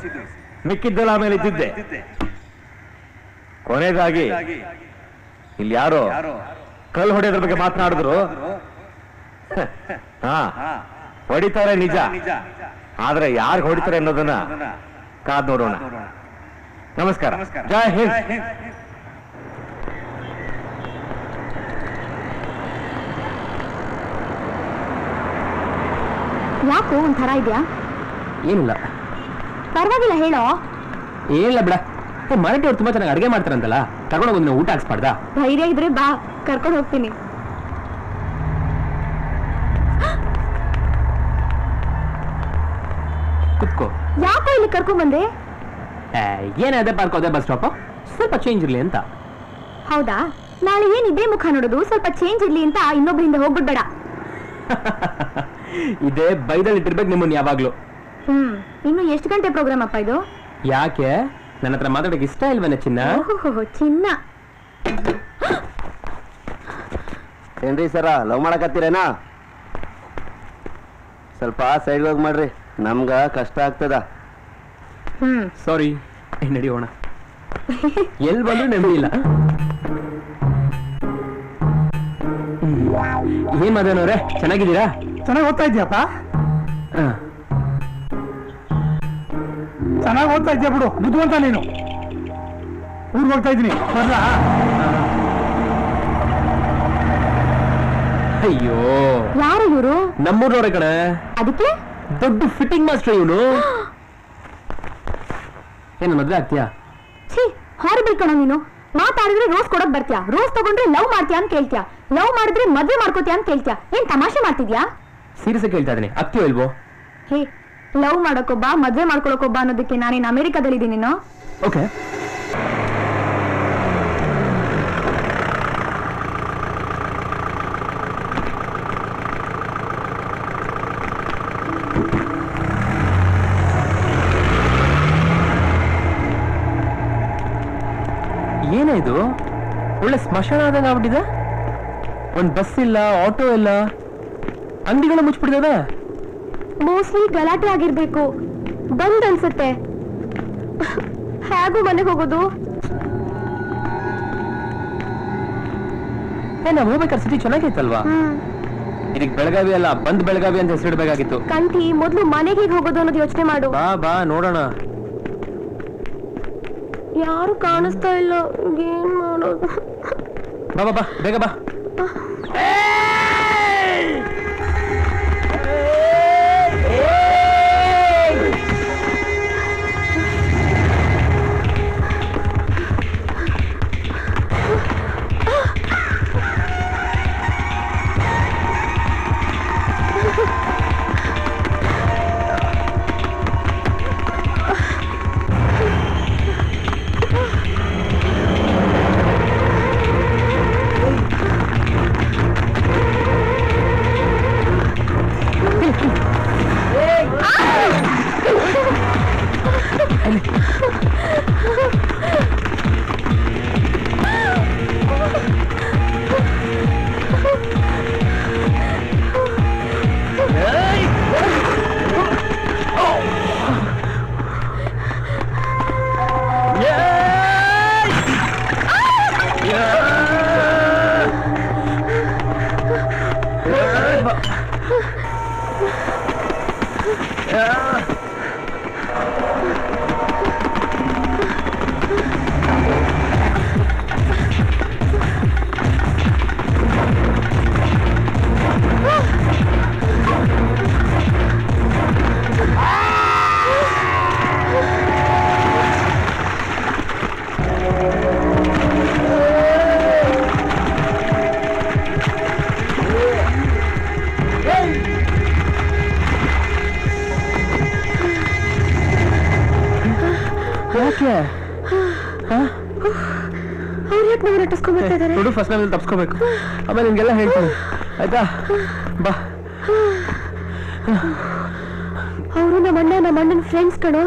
ಮಿಕ್ಕಿದ್ದೆಲ್ಲ ಆಮೇಲೆ ಇದ್ದಿದ್ದೆ. ಕೊನೆಗಾಗಿ ಇಲ್ಲಿ ಯಾರೋ ಕಲ್ಲು ಹೊಡೆಯೋದ್ರ ಬಗ್ಗೆ ಮಾತನಾಡಿದ್ರು ಹಾ ಹೊಡಿತಾರೆ ನಿಜ, ಆದ್ರೆ ಯಾರು ಹೊಡಿತಾರೆ ಅನ್ನೋದನ್ನ ಕಾದ್ ನೋಡೋಣ. ನಮಸ್ಕಾರ. ಜೈ ಹಿಂದ್. ಯಾಕೋ ಒಂಥರ ಇದೆಯಾ? ಏನಿಲ್ಲ, ಪರವಾಗಿಲ್ಲ ಹೇಳೋ. ಏನಿಲ್ಲ ಬಿಡ. ಮರಾಠಿ ಅವ್ರು ತುಂಬಾ ಚೆನ್ನಾಗಿ ಅಡುಗೆ ಮಾಡ್ತಾರಂತಲ್ಲ, ತಗೊಂಡೋಗಿ ಒಂದು ಊಟ ಹಾಕ್ಸ್ಬಾರ್ದಾ? ಧೈರ್ಯ ಇದ್ರೆ ಬಾ, ಕರ್ಕೊಂಡು ಹೋಗ್ತೀನಿ. ಕುತ್ಕೋ. ಯಾಕೋ ಇಲ್ಲಿ ಕರ್ಕೊಂಡ್ ಬಂದೆ? ಏನೇ ಅದೇ ಪಾರ್ಕ್ ಅದೇ ಬಸ್ ಸ್ಟಾಪ್, ಸ್ವಲ್ಪ ಚೇಂಜ್ ಇರ್ಲಿ ಅಂತ. ಹೌದಾ? ನಾಳೆ ಏನ್ ಇದೇ ಮುಖ ನೋಡೋದು, ಸ್ವಲ್ಪ ಚೇಂಜ್ ಇರ್ಲಿ ಅಂತ ಇನ್ನೊಬ್ಬರಿಂದ ಹೋಗ್ಬಿಡ್ಬೇಡ. ಇದೇ ಬೈದಲ್ಲಿ ಇಟ್ಟಿರ್ಬೇಕು ನಿಮ್ಮನ್ನ ಯಾವಾಗ್ಲೂ. ಇನ್ನು ಎಷ್ಟು ಗಂಟೆ ಪ್ರೋಗ್ರಾಮ್ ಅಪ್ಪ ಇದು? ಯಾಕೆ ನನ್ನ ಹತ್ರ ಮಾತಾಡಕ್ಕೆ ಇಷ್ಟ ಇಲ್ವೇನ ಚಿನ್ನ? ಚಿನ್ನ ಏನ್ರಿ ಸರ, ಲವ್ ಮಾಡಕತ್ತೀರೇನಾ? ಸ್ವಲ್ಪ ಸೈಡ್ ಹೋಗಿ ಮಾಡ್ರಿ, ನಮ್ಗ ಕಷ್ಟ ಆಗ್ತದ. ಸಾರಿ, ನಡೆಯೋಣ. ಎಲ್ಲಿ ಬಂದ್ರು ನೆಮ್ಮದಿ ಇಲ್ಲ. ಏನ್ ಮದೇನವ್ರೆ, ಚೆನ್ನಾಗಿದ್ದೀರಾ? ಚೆನ್ನಾಗಿ ಓದ್ತಾ ಇದ್ಯಪ್ಪ? ಚೆನ್ನಾಗಿ ಓದ್ತಾ ಇದ್ಯಾ ಬಿಡು, ಬುದ್ಧಿವಂತ ನೀನು. ಊರಿಗೆ ಹೋಗ್ತಾ ಇದ್ದೀನಿ, ಬರ್ಲಾ? ಅಯ್ಯೋ, ಯಾರು ಇವರು? ನಮ್ಮೂರ್ನವ್ರೆ ಕಣೆ. ಅದಕ್ಕೆ ದೊಡ್ಡ ಫಿಟ್ಟಿಂಗ್ ಮಾಸ್ಟರ್ ಇವನು. ಏನು ಮದ್ವೆ ಆಗ್ತೀಯಾ? ಛೀ, ಹಾರಿಬಲ್ ಕಣೋ ನೀನು. ಮಾತಾಡಿದ್ರೆ ರೋಸ್ ಕೊಡಕ್ ಬರ್ತೀಯಾ, ರೋಸ್ ತಗೊಂಡ್ರೆ ಲವ್ ಮಾಡ್ತೀಯಾ ಅಂತ ಕೇಳ್ತೀಯಾ, ಲವ್ ಮಾಡಿದ್ರೆ ಮದ್ವೆ ಮಾಡ್ಕೋತೀಯಾ ಅಂತ ಕೇಳ್ತೀಯಾ. ಏನ್ ತಮಾಷೆ ಮಾಡ್ತಿದ್ಯಾ? ಸೀರಿಯಸ್ ಕೇಳ್ತಾ ಇದೀನಿ, ಆಗ್ತೀಯೋ ಇಲ್ವೋ? ಹೇ, ಲವ್ ಮಾಡಕ್ಕೊಬ್ಬ ಮದ್ವೆ ಮಾಡ್ಕೊಳಕ್ಕೊಬ್ಬ ಅನ್ನೋದಕ್ಕೆ ನಾನೇನ್ ಅಮೆರಿಕಾದಲ್ಲಿದ್ದೀನೇನೋ? ಓಕೆ. ಏನೇ ಇದು, ಒಳ್ಳೆ ಸ್ಮಶಾನ ಆದಂಗ ಆಗ್ಬಿಟ್ಟಿದೆ. ಒಂದ್ ಬಸ್ ಇಲ್ಲ, ಆಟೋ ಇಲ್ಲ, ಅಂಗಡಿಗಳು ಮುಚ್ಚಿಬಿಟ್ಟಿದಾವೆ. ಮೋಸ್ಟ್ಲಿ ಗಲಾಟೆ ಆಗಿರ್ಬೇಕು, ಬಂದ್ ಅನ್ಸುತ್ತೆ. ಹೇಗೂ ಮನೆಗೆ ಹೋಗೋದು? ನಾವು ಹೋಗ್ಬೇಕಾದ್ರೆ ಸಿಟಿ ಚೆನ್ನಾಗೈತಲ್ವಾ? ಇದಕ್ಕೆ ಬೆಳಗಾವಿ ಅಲ್ಲ, ಬಂದ್ ಬೆಳಗಾವಿ ಅಂತ ಹೆಸರಿಡ್ಬೇಕಾಗಿತ್ತು. ಕಂಠಿ, ಮೊದ್ಲು ಮನೆಗೆ ಹೋಗೋದು ಅನ್ನೋದು ಯೋಚನೆ ಮಾಡು. ಬಾ ಬಾ ನೋಡೋಣ. ಯಾರು ಕಾಣಿಸ್ತಾ ಇಲ್ಲ, ಏನ್ ಮಾಡೋದು? ಬಾ ಬಾ ಬಾ, ಬೇಗ ಬಾ. ಫಸ್ಟ್ ಟೈಮ್ ತಪ್ಸ್ಕೋಬೇಕು, ಆಮೇಲೆ ನಿಮ್ಗೆಲ್ಲ ಹೇಳ್ತೀನಿ, ಆಯ್ತಾ? ಬಾ. ಅವರು ನಮ್ಮ ಅಣ್ಣನ ಫ್ರೆಂಡ್ಸ್ ಕಣೋ.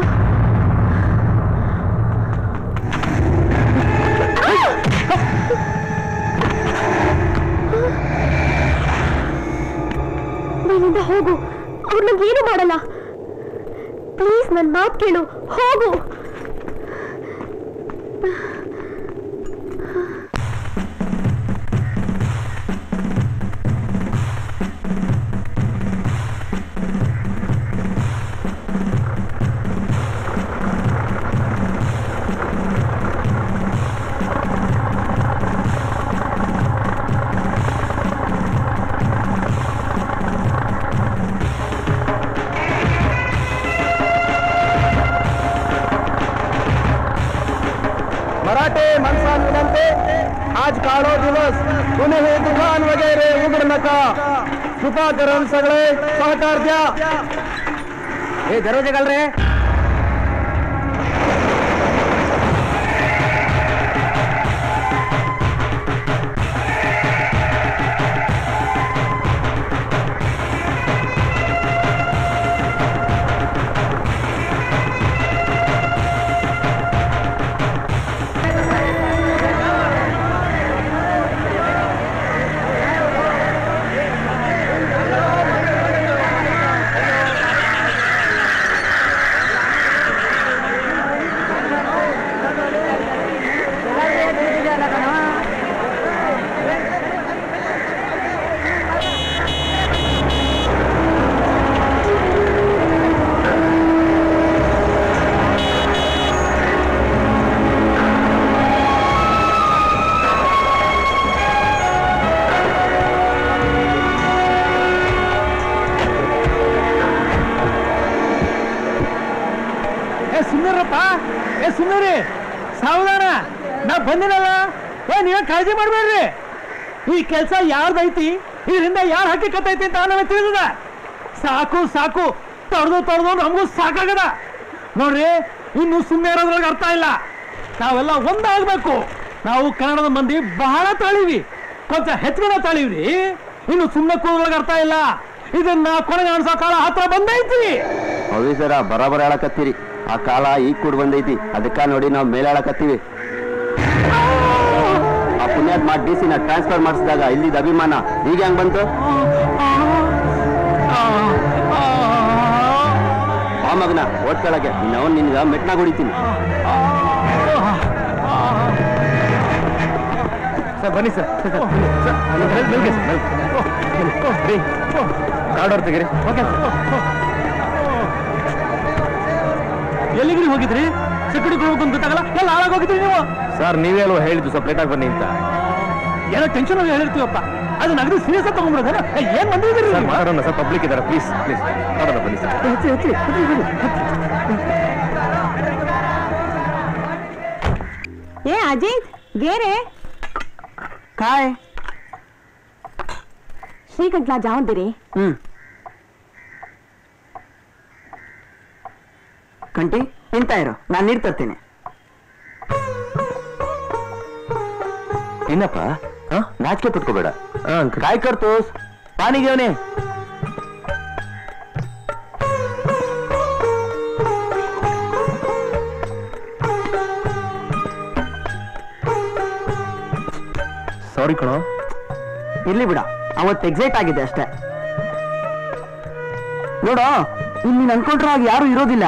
ನೀನಿಂದ ಹೋಗು, ಅವ್ರು ನಂಗೇನು ಮಾಡಲ್ಲ. ಪ್ಲೀಸ್ ನನ್ನ ಮಾತು ಕೇಳು, ಹೋಗು. कृपा करून सगळे सहकार द्या. हे दरवाजे घाल रे. ಸುಮ್ಮನೆ ಸಾವಧಾನ ನಾ ಬಂದಿರಲ್ಲ. ನೀವೇ ಕಾಳಜಿ ಮಾಡ್ಬೇಡ್ರಿ. ಈ ಕೆಲಸ ಯಾರ್ದೈತಿ, ಇದರಿಂದ ಯಾರು ಹಕ್ಕಿಕತ್ತೈತಿ ಅಂತ ನಮಗೆ ತಿಳಿದ. ಸಾಕು ಸಾಕು ತಡೆದು ನಮಗೂ ಸಾಕಾಗದ ನೋಡ್ರಿ. ಇನ್ನು ಸುಮ್ಮನೆ ಇರೋದ್ರೊಳಗೆ ಅರ್ಥ ಇಲ್ಲ. ನಾವೆಲ್ಲ ಒಂದಾಗಬೇಕು. ನಾವು ಕನ್ನಡದ ಮಂದಿ ಬಹಳ ತಾಳಿವಿ, ಕೊಂಚ ಹೆಚ್ಚಿನ ತಾಳಿವ್ರಿ. ಇನ್ನು ಸುಮ್ಮನೆ ಕೂದ್ರೊಳಗೆ ಅರ್ಥ ಇಲ್ಲ. ಇದನ್ನ ಕೊನೆಗೆ ಅನ್ಸೋ ಕಾಲ ಹತ್ರ ಬಂದೈತಿ. ಹೌದು ಸರ, ಬರಾಬರ ಹೇಳಕತ್ತೀರಿ. ಆ ಕಾಲ ಈಗ ಕೂಡ ಬಂದೈತಿ. ಅದಕ್ಕ ನೋಡಿ ನಾವು ಮೇಲೆ ಹೇಳಕತ್ತೀವಿ. ಆ ಪುಣ್ಯಾತ್ ಮಾಡಿ ಡಿ ಸಿನ ಟ್ರಾನ್ಸ್ಫರ್ ಮಾಡಿಸಿದಾಗ ಇಲ್ಲಿದ್ದ ಅಭಿಮಾನ ಈಗ ಹೆಂಗ್ ಬಂತು? ಆ ಮಗನ ಓದ್ಕೊಳಗೆ ನಾವು ನಿನ್ಗ ಮೆಟ್ನಾಗ ಹೊಡಿತೀನಿ. ಸರ್ ಬನ್ನಿ ಸರ್. ಕಾರ್ಡ್ ಅವ್ರು ತೆಗೀರಿ. ಎಲ್ಲಿಗಿರಿ ಹೋಗಿದ್ರಿ? ಸೆಕ್ಯೂರಿಟಿ ಕೊಡ್ಬೇಕು ಅಂತ ಗೊತ್ತಾಗಲ್ಲ, ಎಲ್ಲ ಹಾಳಾಗೋಗಿದ್ರಿ ನೀವು. ಸರ್ ನೀವೇ ಅಲ್ವಾ ಹೇಳಿದ್ದು ಸ್ವಲ್ಪ ಲೇಟ್ ಆಗಿ ಬನ್ನಿ ಅಂತ. ಏನೋ ಟೆನ್ಷನ್ ಆಗಿ ಹೇಳಿರ್ತೀವಪ್ಪ, ಅದು ನಗದು ಸೀರಿಯಸ್ ಆಗಿ ತಗೊಂಡ್ಬಿಡೋದ. ಏನ್ ಬಂದಿದ್ದೀರಿ? ಮಾಡೋಣ ಸರ್, ಪಬ್ಲಿಕ್ ಇದ್ದಾರೆ, ಪ್ಲೀಸ್ ಪ್ಲೀಸ್ ಮಾಡೋಣ ಬನ್ನಿ ಸರ್. ಏ ಅಜಿತ್ ಗೆರೆ ಕಾಯ್ ಶ್ರೀಕಂಠ್ಲಾ ಜಾವಂದಿರಿ. ಕಂಟಿ ತಿಂತ ಇರೋ, ನಾನು ನೀರು ತರ್ತೀನಿ. ಏನಪ್ಪ ನಾಚಿಕೆ ಪಟ್ಕೋಬೇಡ. ಕಾಯ್ ಕರ್ತೋಸ್ ಪಾನಿಗೆ ಅವನೇ. ಸಾರಿ ಕಣೋ. ಇರ್ಲಿ ಬಿಡ, ಅವತ್ತು ಎಕ್ಸೈಟ್ ಆಗಿದೆ ಅಷ್ಟೇ. ನೋಡೋ, ಇಲ್ಲಿ ನೀನ್ ಅನ್ಕೊಂಡ್ರೆ ಆಗ ಯಾರು ಇರೋದಿಲ್ಲ.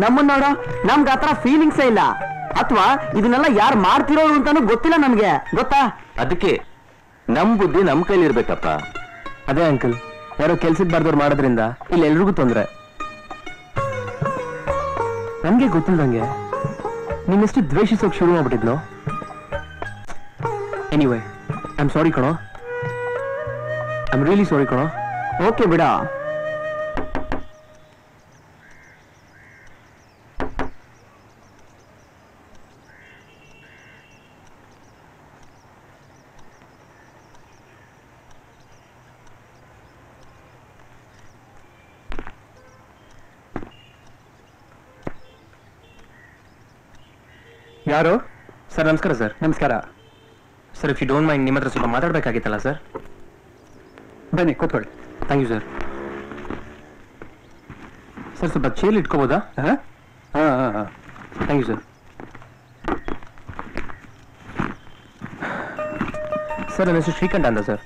ನಮ್ಮನ್ನ ನೋಡೋ, ನಮ್ಗೆ ಆತರ ಫೀಲಿಂಗ್ಸೇ ಇಲ್ಲ. ಅಥವಾ ಇದನ್ನೆಲ್ಲ ಯಾರು ಮಾಡ್ತಿರೋರು ಅಂತಾನು ಗೊತ್ತಿಲ್ಲ ನಮ್ಗೆ, ಗೊತ್ತಾ? ಅದಕ್ಕೆ ನಮ್ ಬುದ್ಧಿ ನಮ್ ಕೈಲಿ ಇರ್ಬೇಕಪ್ಪ. ಅದೇ ಅಂಕಲ್, ಯಾರೋ ಕೆಲ್ಸಕ್ಕೆ ಬಾರ್ದವ್ರು ಮಾಡೋದ್ರಿಂದ ಇಲ್ಲಿ ಎಲ್ರಿಗೂ ತೊಂದ್ರೆ. ನನ್ಗೆ ಗೊತ್ತಿಲ್ದಂಗೆ ನೀನೆಷ್ಟು ದ್ವೇಷಿಸೋಕ್ ಶುರು ಮಾಡ್ಬಿಟ್ಟಿದ್ನೋ. ಎನಿವೇ ಐ ಆಮ್ ಸಾರಿ ಕಣೋ. ಐ ಆಮ್ ರಿಯಲಿ ಸಾರಿ ಕಣೋ. ಓಕೆ ಬಿಡ. ಯಾರು ಸರ್? ನಮಸ್ಕಾರ ಸರ್. ನಮಸ್ಕಾರ sir. If you don't mind, ನಿಮ್ಮ ಹತ್ರ ಸ್ವಲ್ಪ ಮಾತಾಡಬೇಕಾಗಿತ್ತಲ್ಲ ಸರ್. ಬನ್ನಿ ಕೂತ್ಕೊಳ್ಳಿ. Thank you sir. ಸರ್ ಸ್ವಲ್ಪ ಚೇಲ್ ಇಟ್ಕೋಬೋದಾ? Thank you sir. ಸರ್ ನನ್ನ ಹೆಸರು ಶ್ರೀಕಂಠ ಅಂತ ಸರ್.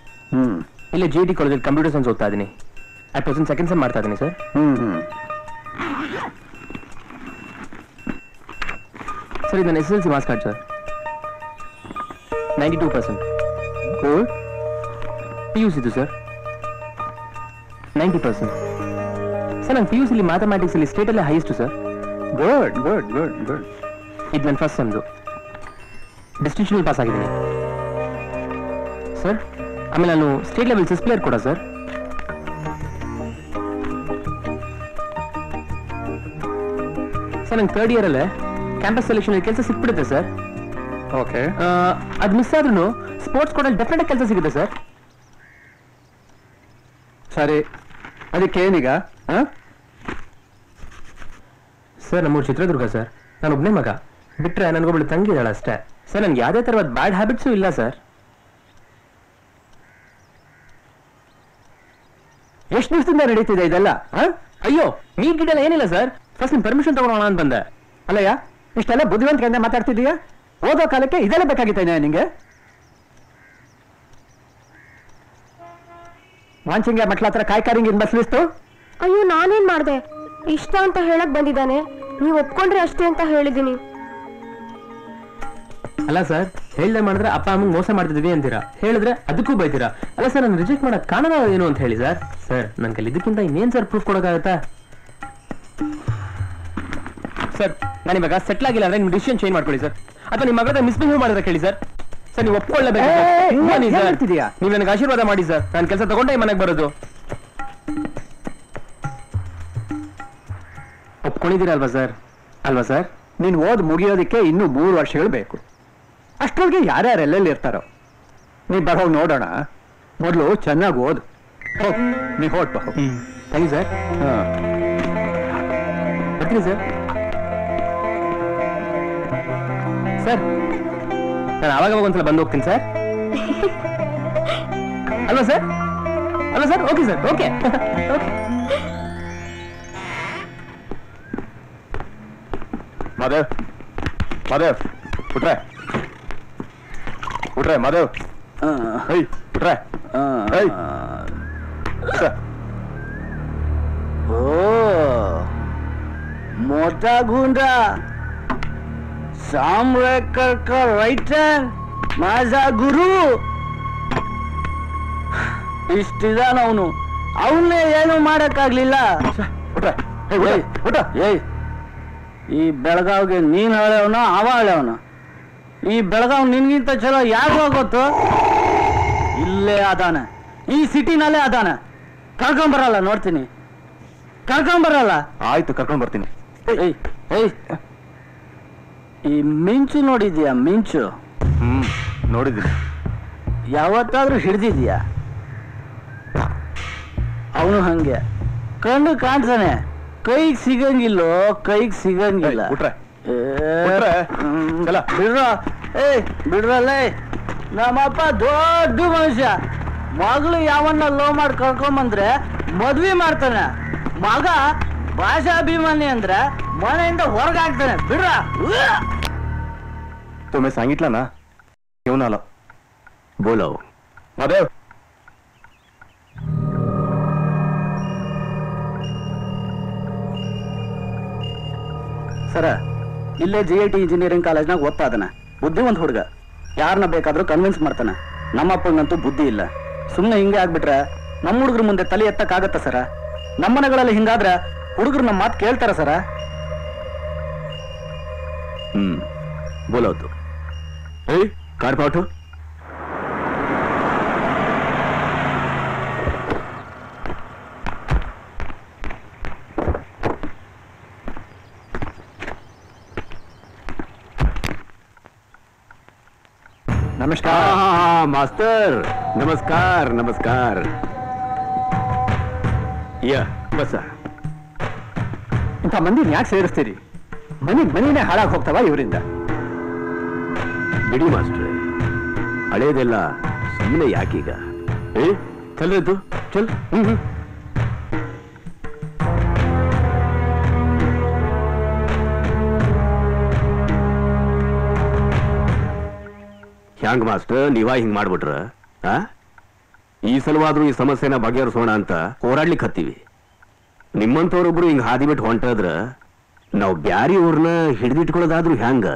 ಇಲ್ಲೇ JD ಕಾಲೇಜಲ್ಲಿ ಕಂಪ್ಯೂಟರ್ ಸೈನ್ಸ್ ಓದ್ತಾ ಇದ್ದೀನಿ. ಅಟ್ ಪ್ರೆಸೆಂಟ್ ಸೆಕೆಂಡ್ ಸೆಮ್ ಮಾಡ್ತಾ ಇದ್ದೀನಿ ಸರ್. ಸರ್ ಇದು ನನ್ನ SSLC marks card sir. 92%. Good. PUC ಇದು ಸರ್ 90%. ಸರ್ ನಾನು PUC ಮ್ಯಾಥಮೆಟಿಕ್ಸ್ ಅಲ್ಲಿ ಸ್ಟೇಟಲ್ಲೇ highest sir. Good good good good. ಇದು ನನ್ನ ಫಸ್ಟ್ ಸೆಮ್ದು. ಡಿಸ್ಟಿಂಕ್ಷನ್ ಪಾಸ್ ಆಗಿದ್ದೀನಿ ಸರ್. ಆಮೇಲೆ ನಾನು ಸ್ಟೇಟ್ ಲೆವೆಲ್ ಚೆಸ್ ಪ್ಲೇಯರ್ ಕೂಡ ಸರ್. ಸರ್ ನಂಗೆ ಥರ್ಡ್ ಇಯರ್ ಅಲ್ಲೇ ಕ್ಯಾಂಪಸ್ ಸೆಲೆಕ್ಷನ್ ಕೆಲಸ ಸಿಕ್ಬಿಡುತ್ತೆ ಸರ್. ಓಕೆ. ಅದು ಮಿಸ್ ಆದ್ರೂ ಸ್ಪೋರ್ಟ್ಸ್ ಕೋಟಲ್ಲಿ ಡೆಫಿನೆಟ್ ಕೆಲಸ ಸಿಗುತ್ತೆ ಸರ್. ಸರಿ, ಅದಕ್ಕೇನೀಗ? ಸರ್ ನಮ್ಮೂರು ಚಿತ್ರದುರ್ಗ ಸರ್. ನಾನು ಒಬ್ಬನೇ ಮಗ, ಬಿಟ್ರೆ ನನಗೊಬ್ಳು ತಂಗಿ ಇದ್ದಾಳೆ ಅಷ್ಟೇ ಸರ್. ನನ್ಗೆ ಯಾವುದೇ ಥರದ ಬ್ಯಾಡ್ ಹ್ಯಾಬಿಟ್ಸು ಇಲ್ಲ ಸರ್. ಎಷ್ಟು ದಿವಸದಿಂದ ನಡೀತಿದೆ ಇದೆಲ್ಲ? ಅಯ್ಯೋ ನೀ ಗಿಡಲ್ಲ ಏನಿಲ್ಲ ಸರ್. ಫಸ್ಟ್ ನಿಮ್ ಪರ್ಮಿಷನ್ ತಗೊಳ್ಳೋಣ ಅಂತ ಬಂದೆ. ಅಲ್ಲಯ್ಯ, ಇಷ್ಟೆಲ್ಲ ಬುದ್ಧಿವಂತಿಕೆಯಿಂದ ಮಾತಾಡ್ತಿದೀಯಾ? ಓದೋ ಕಾಲಕ್ಕೆ ಇದೆಲ್ಲ ಬೇಕಾಗಿತ್ತೇನೆ ನಿಂಗೆ? ವಾಂಚಿಂಗ ಮಟ್ಲ ಹತ್ರ ಕಾಯ್ಕಾರಿಂಗ್ ಇನ್ ಬಸ್ಲಿಸ್ತು. ಅಯ್ಯೋ ನಾನೇನ್ ಮಾಡ್ದೆ? ಇಷ್ಟ ಅಂತ ಹೇಳಕ್ ಬಂದಿದ್ದಾನೆ, ನೀವು ಒಪ್ಕೊಂಡ್ರೆ ಅಷ್ಟೇ ಅಂತ ಹೇಳಿದೀನಿ. ಅಲ್ಲ ಸರ್, ಹೇಳ್ದೆ ಮಾಡಿದ್ರೆ ಅಪ್ಪ ಅಮ್ಮಂಗೆ ಮೋಸ ಮಾಡ್ತಿದ್ವಿ ಅಂತೀರಾ, ಹೇಳಿದ್ರೆ ಅದಕ್ಕೂ ಬೈತೀರಾ. ಅಲ್ಲ ಸರ್, ನಾನು ರಿಜೆಕ್ಟ್ ಮಾಡಕ್ ಕಾರಣ ಏನು ಅಂತ ಹೇಳಿ ಸರ್. ಸರ್ ನನ್ ಕೈಲಿ ಇದಕ್ಕಿಂತ ಇನ್ನೇನ್ ಸರ್ ಪ್ರೂಫ್ ಕೊಡೋಕ್ಕಾಗತ್ತಾ? ಸರ್ ನಾನು ಇವಾಗ ಸೆಟ್ಲ್ ಆಗಿಲ್ಲ ಅಂದ್ರೆ ನಿಮ್ ಡಿಸಿಷನ್ ಚೇಂಜ್ ಮಾಡ್ಕೊಳ್ಳಿ ಸರ್, ಅಥವಾ ನಿಮ್ಮ ಮಗಳ ಮಿಸ್ಬಿಹೇವ್ ಮಾಡಿದ್ರೆ ಕೇಳಿ ಸರ್. ಸರ್ ನೀವು ಒಪ್ಕೊಳ್ಳಬೇಕು. ನೀವು ನನಗೆ ಆಶೀರ್ವಾದ ಮಾಡಿ ಸರ್, ನಾನು ಕೆಲಸ ತಗೊಂಡೇ ಮನೆಗೆ ಬರೋದು. ಒಪ್ಕೊಂಡಿದ್ದೀರಲ್ವಾ ಸರ್? ಅಲ್ವಾ ಸರ್? ನೀನು ಓದ್ ಮುಗಿಯೋದಕ್ಕೆ ಇನ್ನೂ 3 ವರ್ಷಗಳು ಬೇಕು. ಅಷ್ಟೊಳಗೆ ಯಾರ್ಯಾರು ಎಲ್ಲೆಲ್ಲಿ ಇರ್ತಾರೋ ನೀ ಬರೋಗಿ ನೋಡೋಣ. ಮೊದಲು ಚೆನ್ನಾಗಿ ಓದು. ನೀ ಹೊರಟು. Thank you sir. ಬರ್ತೀನಿ ಸರ್. ಸರ್ ನಾನು ಆವಾಗ ಒಂದ್ಸಲ ಬಂದು ಹೋಗ್ತೀನಿ ಸರ್. ಅಲ್ವಾ ಸರ್? ಅಲ್ವಾ sir? Okay sir, okay okay. Madev, Madev, ಬಿಟ್ರೆ ಬಿಟ್ರೆ ಮಾದೇವ್. ಹೈ ಬಿಟ್ರೆ. ಓ मोटा गुंडा साम्राकर का राइटर माझा गुरु ಇಷ್ಟಿದಾನ ಅವನು. ಅವನ್ನೇ ಏನು ಮಾಡಕ್ಕಾಗ್ಲಿಲ್ಲ. ಈ ಬೆಳಗಾವ್ಗೆ ನೀನ್ ಹಳೆಯವನ ಅವ ಹಳೆಯವನ? ಈ ಬೆಳಗಾವ್ ನಿನ್ಗಿಂತ ಚಲೋ ಯಾರಿಗೋ ಗೊತ್ತು. ಇಲ್ಲೇ ಅದಾನ, ಈ ಸಿಟಿನಲ್ಲೇ ಅದಾನ. ಕರ್ಕೊಂಬರಲ್ಲ, ನೋಡ್ತೀನಿ. ಕರ್ಕೊಂಬರಲ್ಲ. ಆಯ್ತು, ಕರ್ಕೊಂಡ್ ಬರ್ತೀನಿ. ಈ ಮಿಂಚು ನೋಡಿದ್ಯಾ? ಮಿಂಚು ನೋಡಿದ್ದೀನಿ. ಯಾವತ್ತಾದ್ರೂ ಹಿಡ್ದಿದ್ಯಾ? ಅವನು ಹಂಗೆ ಕಣ್ಣು ಕಾಣ್ತಾನೆ, ಕೈಗೆ ಸಿಗಂಗಿಲ್ಲೋ, ಕೈಗೆ ಸಿಗಂಗಿಲ್ಲ. ಬಿಡ್ರ, ಬಿಡ್ರಲ್ಲ. ನಮ್ಮಪ್ಪ ದೊಡ್ಡ ಮನುಷ್ಯ. ಮಗಳು ಯಾವನ್ನ ಲೋ ಮಾಡಿ ಕರ್ಕೊಂಬಂದ್ರೆ ಮದ್ವಿ ಮಾಡ್ತಾನೆ. ಮಗ ಭಾಷಾಭಿಮಾನಿ ಅಂದ್ರೆ ಮನೆಯಿಂದ ಹೊರಗಾಗ್ತಾನೆ. ಬಿಡ್ರ. तुम्हें सांगितलं ना, येऊन आलो. बोलव माधव. ಸರ, ಇಲ್ಲೇ GIT ಇಂಜಿನಿಯರಿಂಗ್ ಕಾಲೇಜ್ನಾಗ ಓದ್ತಾ ಅದನ. ಬುದ್ಧಿವಂತ ಹುಡುಗ, ಯಾರನ್ನ ಬೇಕಾದ್ರೂ ಕನ್ವಿನ್ಸ್ ಮಾಡ್ತಾನೆ. ನಮ್ಮಪ್ಪಂಗಂತೂ ಬುದ್ಧಿ ಇಲ್ಲ. ಸುಮ್ಮನೆ ಹಿಂಗೆ ಆಗ್ಬಿಟ್ರೆ ನಮ್ಮ ಹುಡುಗರ ಮುಂದೆ ತಲೆ ಎತ್ತಕ್ಕಾಗತ್ತ ಸರ? ನಮ್ಮನೆಗಳಲ್ಲಿ ಹಿಂಗಾದ್ರೆ ಹುಡುಗರು ನಮ್ಮ ಮಾತು ಕೇಳ್ತಾರ ಸರ? बोलवतो. काढ पाठव. नमस्कार. मास्तर, नमस्कार नमस्कार. या बसा. ಇಂಥ ಮಂದಿನ ಯಾಕೆ ಸೇರಿಸ್ತೀರಿ? ಮನಿನೇ ಹಾಳಾಗಿ ಹೋಗ್ತಾವ ಇವರಿಂದ. ಬಿಡಿ ಮಾಸ್ಟ್ರೆ, ಹಳೇದೆಲ್ಲ ಸುಮ್ಮನೆ ಯಾಕೀಗ? ಚಲ್ರದ್ದು ಚಲ್. ಹ್ಯಾಂಗ್ ಮಾಸ್ಟರ್, ನೀವ ಹಿಂಗ್ ಮಾಡ್ಬಿಟ್ರ? ಈ ಸಲವಾದ್ರೂ ಈ ಸಮಸ್ಯೆನ ಬಗೆಹರಿಸೋಣ ಅಂತ ಹೋರಾಡ್ಲಿಕ್ಕೆ ಹತ್ತೀವಿ. ನಿಮ್ಮಂತವ್ರೊಬ್ರು ಹಿಂಗ್ ಹಾದಿ ಬಿಟ್ಟು ಹೊಂಟದ್ರ ನಾವು ಬ್ಯಾರಿ ಊರ್ನ ಹಿಡಿದಿಟ್ಕೊಳ್ಳೋದಾದ್ರೂ ಹ್ಯಾಂಗ?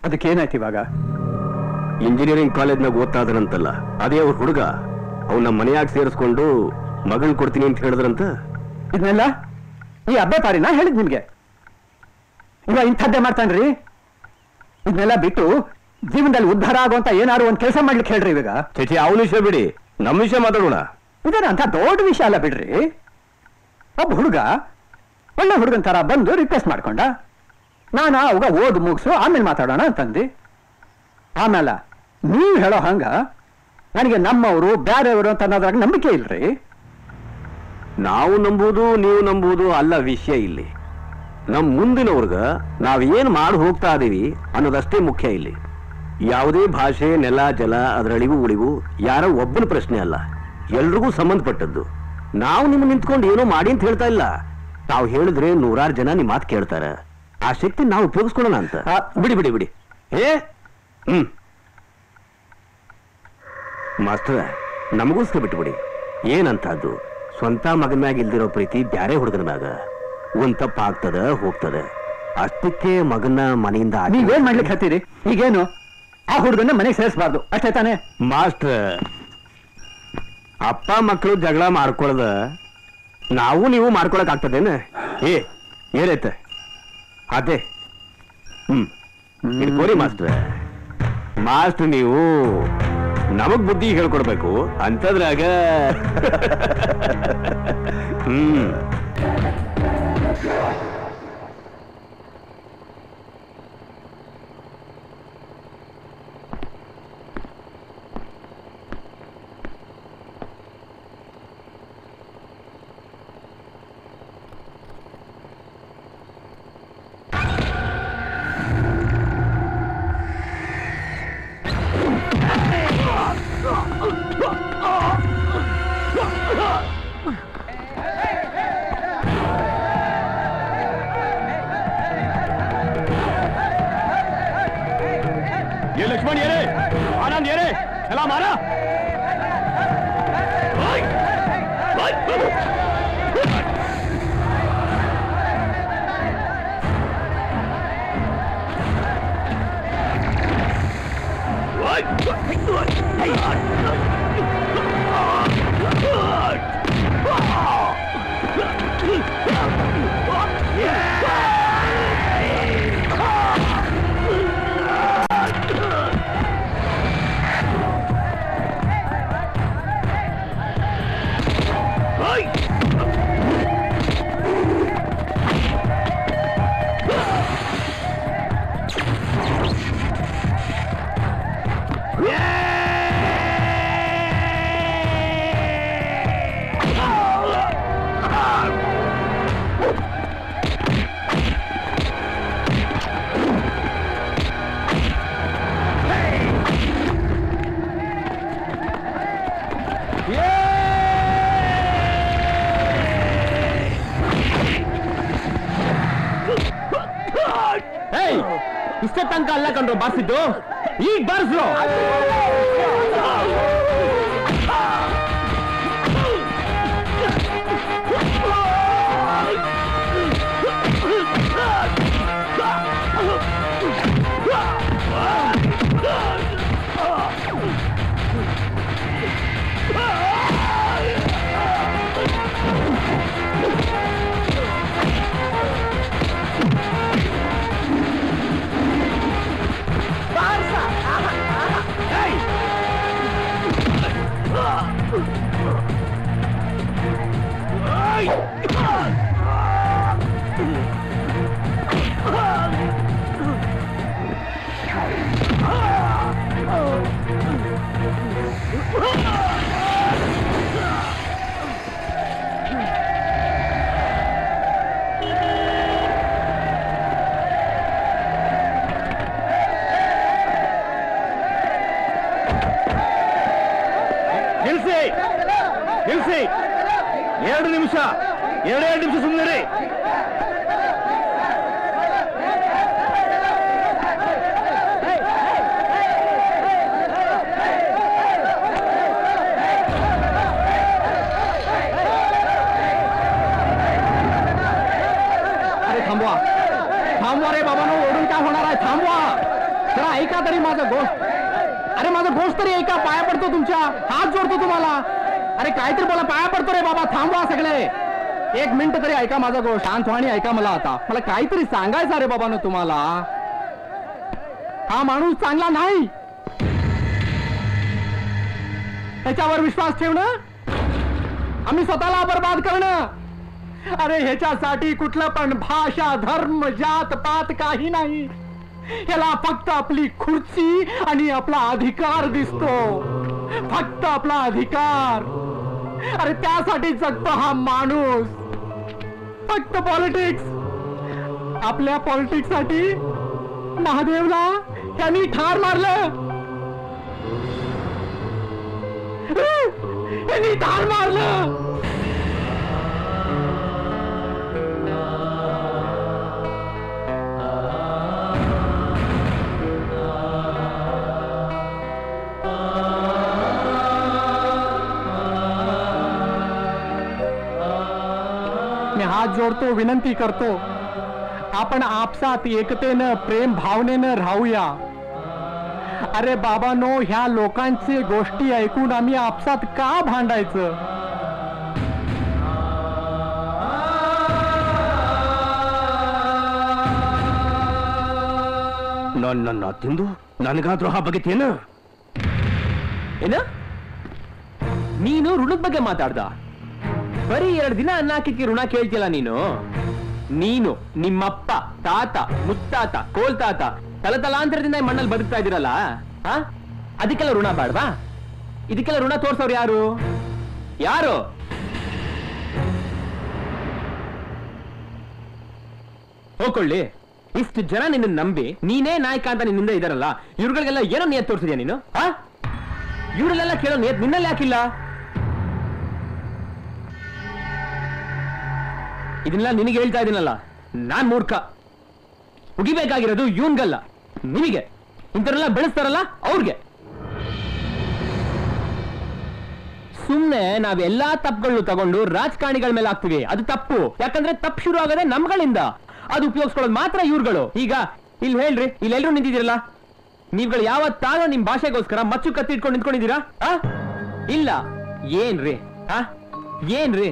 ಅದಕ್ಕೇನಾಯ್ತು ಇವಾಗ? ಇಂಜಿನಿಯರಿಂಗ್ ಕಾಲೇಜ್ನಾಗ ಓದ್ತಾದನಂತಲ್ಲ, ಅದೇ ಅವ್ರ ಹುಡುಗ ಅವ್ನ ಮನೆಯಾಗ ಸೇರಿಸ್ಕೊಂಡು ಮಗಳ್ ಕೊಡ್ತೀನಿ ಅಂತ ಹೇಳಿದ್ರಂತ. ಇದನ್ನೆಲ್ಲ ಈ ಹಬ್ಬ ಪಾರಿನ ಹೇಳಿದ್ ನಿಮ್ಗೆ? ಇವಾಗ ಇಂಥದ್ದೇ ಮಾಡ್ತಾನ್ರಿ. ಇದನ್ನೆಲ್ಲ ಬಿಟ್ಟು ಜೀವನದಲ್ಲಿ ಉದ್ಧಾರ ಆಗುವಂತ ಏನಾರು ಒಂದ್ ಕೆಲಸ ಮಾಡ್ಲಿಕ್ಕೆ ಹೇಳ್ರಿ ಇವಾಗ. ಚೇಚಿ, ಅವನ ವಿಷಯ ಬಿಡಿ, ನಮ್ಮ ವಿಷಯ ಮಾತಾಡೋಣ. ಇದೇನ ಅಂತ ದೊಡ್ಡ ವಿಷಯ ಅಲ್ಲ ಬಿಡ್ರಿ. ಒಬ್ಬ ಹುಡುಗ ಒಳ್ಳೆ ಹುಡುಗನ ತರ ಬಂದು ರಿಕ್ವೆಸ್ಟ್ ಮಾಡ್ಕೊಂಡ. ನಾನು ಅವಾಗ ಓದ್ ಮುಗಿಸು ಆಮೇಲೆ ಮಾತಾಡೋಣ ಅಂತಂದು. ಆಮೇಲೆ ನೀವು ಹೇಳೋ ಹಂಗ ನನಗೆ ನಮ್ಮವರು ಬ್ಯಾರೆಯವರು ಅಂತ ಅನ್ನೋದ್ರಾಗ ನಂಬಿಕೆ ಇಲ್ರಿ. ನಾವು ನಂಬುದು ನೀವು ನಂಬುದು ಅಲ್ಲ ವಿಷಯ ಇಲ್ಲಿ. ನಮ್ ಮುಂದಿನವ್ರಗ ನಾವೇನ್ ಮಾಡಿ ಹೋಗ್ತಾ ಇದೀವಿ ಅನ್ನೋದಷ್ಟೇ ಮುಖ್ಯ ಇಲ್ಲಿ. ಯಾವುದೇ ಭಾಷೆ, ನೆಲ, ಜಲ, ಅದರ ಅಳಿವು ಉಳಿವು ಯಾರೋ ಒಬ್ಬನ ಪ್ರಶ್ನೆ ಅಲ್ಲ, ಎಲ್ರಿಗೂ ಸಂಬಂಧಪಟ್ಟದ್ದು. ನಾವು ನಿಮ್ಮ ನಿಂತ್ಕೊಂಡು ಏನೋ ಮಾಡಿ ಅಂತ ಹೇಳ್ತಾ ಇಲ್ಲ. ನಾವು ಹೇಳಿದ್ರೆ 100 ಜನ ನಿಮ್ಮ ಮಾತು ಕೇಳ್ತಾರೆ. ಆ ಶಕ್ತಿ ನಾವು ಉಪಯೋಗಿಸ್ಕೊಳ್ಳೋಣ ಅಂತ. ಬಿಡಿ ಬಿಡಿ ಬಿಡಿ. ಮಾಸ್ಟರ್, ನಮಗೋಸ್ಕರ ಬಿಟ್ಟುಬಿಡಿ. ಏನಂತದ್ದು ಸ್ವಂತ ಮಗನ ಮ್ಯಾಗ ಇಲ್ದಿರೋ ಪ್ರೀತಿ ಬ್ಯಾರೆ ಹುಡುಗನ ಮ್ಯಾಗ ಒಂದ್ ತಪ್ಪ ಆಗ್ತದ ಹೋಗ್ತದ. ಅಷ್ಟಕ್ಕೆ ಮಗನ ಮನೆಯಿಂದ ನೀವೇನ್ ಮಾಡ್ಲಿಕ್ಕೆ ಹತ್ತೀರಿ? ಈಗೇನು ಆ ಹುಡುಗನ ಮನೆಗೆ ಸೇರಿಸಬಾರ್ದು ಅಷ್ಟೇ ತಾನೇ? ಮಾಸ್ಟರ್, ಅಪ್ಪ ಮಕ್ಕಳು ಜಗಳ ಮಾಡ್ಕೊಳ್ದ ನಾವು ನೀವು ಮಾಡ್ಕೊಳಕ್ ಆಗ್ತದೇನ? ಏನೈತೆ ಅದೇ ಇಟ್ಕೋರಿ ಮಾಸ್ಟರ್. ಮಾಸ್ಟರ್, ನೀವು ನಮಗ್ ಬುದ್ಧಿ ಹೇಳ್ಕೊಡ್ಬೇಕು ಅಂತದ್ರಾಗ ये लक्ष्मण ये रे, आनंद ये रे, चला मारा। ಇಷ್ಟೇ ತನಕ ಅಲ್ಲ ಕಂಡ್ರು ಬಾರಿಸಿದ್ದು, ಈಗ ಬಾರಿಸ್ರು. ನಿಲ್ಸಿ, 2 ನಿಮಿಷ, 2 ನಿಮಿಷ ಸುಮ್ಮನೆ. अरे थांबवा, थांबवा रे बाबांनो, ओढून काय होणार आहे? थांबवा जरा, ऐका तरी माझं गोष्ट. अरे माझं गोष्ट तरी ऐका, पाया पडतो तुमच्या, हात जोडतो तुम्हाला. अरे काहीतरी बोला, पाया पडतो रे बाबा, थांबवा सगळे. 1 मिनिट तरी ऐका माझा गोष्ट, शांतवाणी ऐका मला. आता मला काहीतरी सांगायचं रे बाबांनो तुम्हाला. हा माणूस चांगला नाही, त्याच्यावर विश्वास ठेवणं, आम्ही स्वतःला बर्बाद करणं. अरे ह्याच्यासाठी कुठलं पण भाषा, धर्म, जात पात काही नाही. याला फक्त आपली खुर्ची आणि आपला अधिकार दिसतो, फक्त आपला अधिकार. अरे त्यासाठी जगतो हा माणूस, फक्त पॉलिटिक्स. आपल्या पॉलिटिक्स साठी महादेवला त्यांनी ठार मारलं. त्यांनी ठार मारलं. मी हात जोडतो, विनंती करतो, आपण आपसात एकतेनं प्रेम भावनेनं राहूया. अरे बाबांनो, ह्या लोकांचे गोष्टी ऐकून आम्ही आपसात का भांडायचं? ನನ್ನ ತಿಂದು ನನಗಾದ್ರೂ ಆ ಬಗೆತೇನ? ಏನ? ನೀನು ಋಣದ ಬಗ್ಗೆ ಮಾತಾಡ್ದ? ಬರೀ 2 ದಿನ ಅನ್ನ ಹಾಕಿಕ್ಕೆ ಋಣ ಕೇಳ್ತಿಯಲ್ಲ ನೀನು. ನೀನು, ನಿಮ್ಮಪ್ಪ, ತಾತ, ಮುತ್ತಾತ, ಕೋಲ್ತಾತ ತಲತಲಾಂತರದಿಂದ ಈ ಮಣ್ಣಲ್ಲಿ ಬದುಕ್ತಾ ಇದ್ದೀರಲ್ಲ, ಅದಕ್ಕೆಲ್ಲ ಋಣ ಬೇಡವಾ? ಇದಕ್ಕೆಲ್ಲ ಋಣ ತೋರ್ಸೋರು ಯಾರು? ಯಾರು? ಹೋಗ್ಕೊಳ್ಳಿ. ಇಷ್ಟು ಜನ ನಿನ್ನ ನಂಬಿ ನೀನೇ ನಾಯಕ ಅಂತ ನಿನ್ನಿಂದ ಇದಾರಲ್ಲ, ಇವ್ರುಗಳಿಗೆಲ್ಲ ಏನೋ ನಿಯತ್ ತೋರಿಸಿದ್ಯಾ ನೀನು? ಇವರಲ್ಲೆಲ್ಲ ಕೇಳೋ ನಿಯತ್ ನಿನ್ನಲ್ಲಿ ಯಾಕಿಲ್ಲ? ಇದನ್ನೆಲ್ಲ ನಿನಗೆ ಹೇಳ್ತಾ ಇದೀನಲ್ಲ, ನಾನ್ ಮೂರ್ಖ. ಉಗಿಬೇಕಾಗಿರೋದು ಇವನ್ಗಲ್ಲ, ನಿನಗೆ. ಇಂಥವ್ರೆಲ್ಲ ಬೆಳೆಸ್ತಾರಲ್ಲ ಅವ್ರಿಗೆ. ಸುಮ್ನೆ ನಾವೆಲ್ಲಾ ತಪ್ಪುಗಳನ್ನು ತಗೊಂಡು ರಾಜಕಾರಣಿಗಳ ಮೇಲೆ ಹಾಕ್ತಿವಿ. ಅದು ತಪ್ಪು. ಯಾಕಂದ್ರೆ ತಪ್ಪು ಶುರು ಆಗದೆ ನಮ್ಗಳಿಂದ. ಅದು ಉಪಯೋಗಿಸ್ಕೊಳ್ಳೋದು ಮಾತ್ರ ಇವ್ರುಗಳು. ಈಗ ಇಲ್ಲಿ ಹೇಳ್ರಿ, ಇಲ್ಲೆಲ್ಲರೂ ನಿಂತಿದ್ದೀರಲ್ಲ, ನೀವುಗಳು ಯಾವತ್ತಾದ್ರೂ ನಿಮ್ ಭಾಷೆಗೋಸ್ಕರ ಮಚ್ಚು ಕತ್ತಿ ಇಟ್ಕೊಂಡು ನಿಂತ್ಕೊಂಡಿದ್ದೀರಾ? ಇಲ್ಲ. ಏನ್ರಿ ಏನ್ರಿ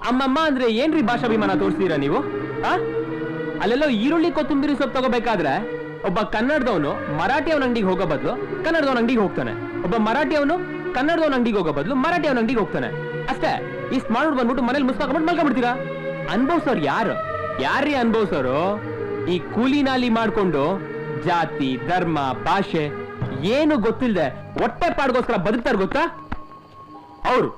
ಅಮ್ಮಮ್ಮ ಅಂದ್ರೆ ಏನ್ರಿ ಭಾಷಾಭಿಮಾನ ತೋರಿಸ್ತೀರಾ ನೀವು? ಅಲ್ಲೆಲ್ಲೋ ಈರುಳ್ಳಿ ಕೊತ್ತಂಬರಿ ಸೊಪ್ಪು ತಗೋಬೇಕಾದ್ರೆ ಒಬ್ಬ ಕನ್ನಡದವನು ಮರಾಠಿಯವನ ಅಂಗಡಿಗೆ ಹೋಗೋ ಬದಲು ಕನ್ನಡದವನ ಅಂಗಡಿಗೆ ಹೋಗ್ತಾನೆ. ಒಬ್ಬ ಮರಾಠಿಯವನು ಕನ್ನಡದವನ ಅಂಗಡಿಗೆ ಹೋಗೋ ಬದಲು ಮರಾಠಿಯವನ ಅಂಗಡಿಗೆ ಹೋಗ್ತಾನೆ. ಅಷ್ಟೇ. ಇಷ್ಟು ಮಾಡ್ಬಿಟ್ಟು ಬಂದ್ಬಿಟ್ಟು ಮನೇಲಿ ಮುಸ್ತಾಕೊಂಡ್ಬಿಟ್ಟು ಮಲ್ಕೊಂಡ್ಬಿಡ್ತೀರಾ. ಅನ್ಭವ್ಸೋರು ಯಾರು? ಯಾರ್ರೀ ಅನ್ಭವ್ಸೋರು? ಈ ಕೂಲಿ ನಾಲಿ ಮಾಡ್ಕೊಂಡು ಜಾತಿ, ಧರ್ಮ, ಭಾಷೆ ಏನು ಗೊತ್ತಿಲ್ಲದೆ ಹೊಟ್ಟೆ ಪಾಡ್ಗೋಸ್ಕರ ಬದುಕ್ತಾರ ಗೊತ್ತಾ ಅವರು.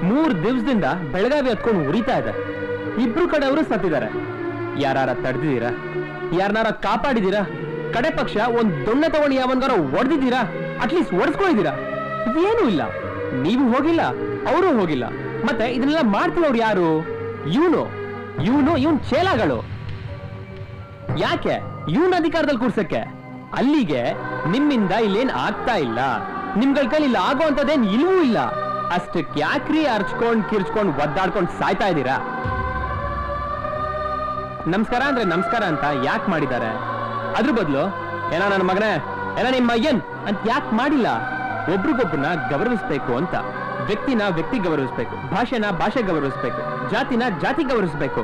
3 ದಿವಸದಿಂದ ಬೆಳಗಾವಿ ಹತ್ಕೊಂಡು ಉರಿತಾ ಇದೆ. 2 ಕಡೆಯವರು ಸತ್ತಿದ್ದಾರೆ. ಯಾರ ತಡೆದಿದ್ದೀರಾ? ಯಾರನಾರ ಕಾಪಾಡಿದೀರಾ? ಕಡೆ ಪಕ್ಷ ಒಂದ್ ದೊಣ್ಣೆ ತಗೊಂಡು ಯಾವನ್ಗಾರ ಹೊಡೆದಿದ್ದೀರಾ? ಅಟ್ಲೀಸ್ಟ್ ಹೊಡೆಸ್ಕೊಂಡಿದ್ದೀರಾ? ಏನೂ ಇಲ್ಲ. ನೀವು ಹೋಗಿಲ್ಲ, ಅವರು ಹೋಗಿಲ್ಲ. ಮತ್ತೆ ಇದನ್ನೆಲ್ಲ ಮಾಡ್ತಿರೋರು ಯಾರು? ಇವನ್ ಚೇಲಾಗಳು. ಯಾಕೆ ಇವನ್ ಅಧಿಕಾರದಲ್ಲಿ ಕೂರ್ಸಕ್ಕೆ? ಅಲ್ಲಿಗೆ ನಿಮ್ಮಿಂದ ಇಲ್ಲೇನ್ ಆಗ್ತಾ ಇಲ್ಲ. ನಿಮ್ಗಳ ಕೈಲಿ ಇಲ್ಲ ಆಗೋ ಅಂತದೇನ್ ಇಲ್ವೂ ಇಲ್ಲ. ಅಷ್ಟಕ್ಕೆ ಯಾಕ್ರಿ ಅರ್ಚ್ಕೊಂಡ್ ಕಿರ್ಚ್ಕೊಂಡ್ ಒದ್ದಾಡ್ಕೊಂಡ್ ಸಾಯ್ತಾ ಇದ್ದೀರಾ? ನಮಸ್ಕಾರ ಅಂದ್ರೆ ನಮಸ್ಕಾರ ಅಂತ ಯಾಕೆ ಮಾಡಿದ್ದಾರೆ? ಅದ್ರ ಬದಲು ಏನೋ ನನ್ನ ಮಗನೇ, ಏನೋ ನಿಮ್ಮ ಅಯ್ಯನ್ ಅಂತ ಯಾಕೆ ಮಾಡಿಲ್ಲ? ಒಬ್ರಿಗೊಬ್ಬರನ್ನ ಗೌರವಿಸ್ಬೇಕು ಅಂತ. ವ್ಯಕ್ತಿನ ವ್ಯಕ್ತಿ ಗೌರವಿಸ್ಬೇಕು, ಭಾಷೆನ ಭಾಷೆ ಗೌರವಿಸ್ಬೇಕು, ಜಾತಿನ ಜಾತಿ ಗೌರವಿಸ್ಬೇಕು.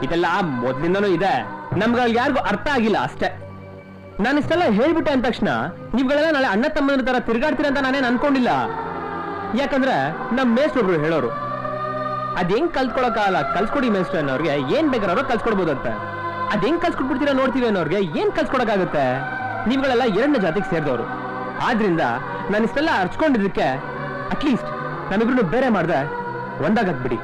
ಇದೆಲ್ಲ ಮೊದ್ಲಿಂದನೂ ಇದೆ. ನಮ್ಗಳಿಗೆ ಯಾರಿಗೂ ಅರ್ಥ ಆಗಿಲ್ಲ ಅಷ್ಟೇ. ನಾನು ಇಷ್ಟೆಲ್ಲ ಹೇಳ್ಬಿಟ್ಟೆ ಅಂದ ತಕ್ಷಣ ನೀವುಗಳೆಲ್ಲ ನಾಳೆ ಅಣ್ಣ ತಮ್ಮನ ತರ ತಿರುಗಾಡ್ತೀರ ಅಂತ ನಾನೇನು ಅನ್ಕೊಂಡಿಲ್ಲ. ಯಾಕಂದ್ರೆ ನಮ್ ಮೇಸ್ಟ್ರೊಬ್ರು ಹೇಳೋರು, ಅದ್ ಹೆಂಗ್ ಕಲ್ತ್ಕೊಳಕ್ಕಾಗಲ್ಲ, ಕಲ್ಸ್ಕೊಡಿ ಮೇಸ್ಟ್ರ್ ಅನ್ನೋರ್ಗೆ ಏನ್ ಬೇಕಾದ್ರೂ ಕಲ್ಸ್ಕೊಡ್ಬೋದಂತೆ. ಅದ್ ಹೆಂಗ್ ಕಲ್ಸ್ಕೊಟ್ಬಿಡ್ತೀರಾ ನೋಡ್ತೀವಿ ಅನ್ನೋರ್ಗೆ ಏನ್ ಕಲ್ಸ್ಕೊಡಕ್ಕಾಗತ್ತೆ? ನೀವುಗಳೆಲ್ಲ 2ನೇ ಜಾತಿಗೆ ಸೇರಿದವರು. ಆದ್ರಿಂದ ನಾನು ಇಷ್ಟೆಲ್ಲ ಅರ್ಚ್ಕೊಂಡಿದ್ದಕ್ಕೆ ಅಟ್ಲೀಸ್ಟ್ ನಮ್ಮಿಬ್ರು ಬೇರೆ ಮಾಡ್ದೆ ಒಂದಾಗದ್ ಬಿಡಿ.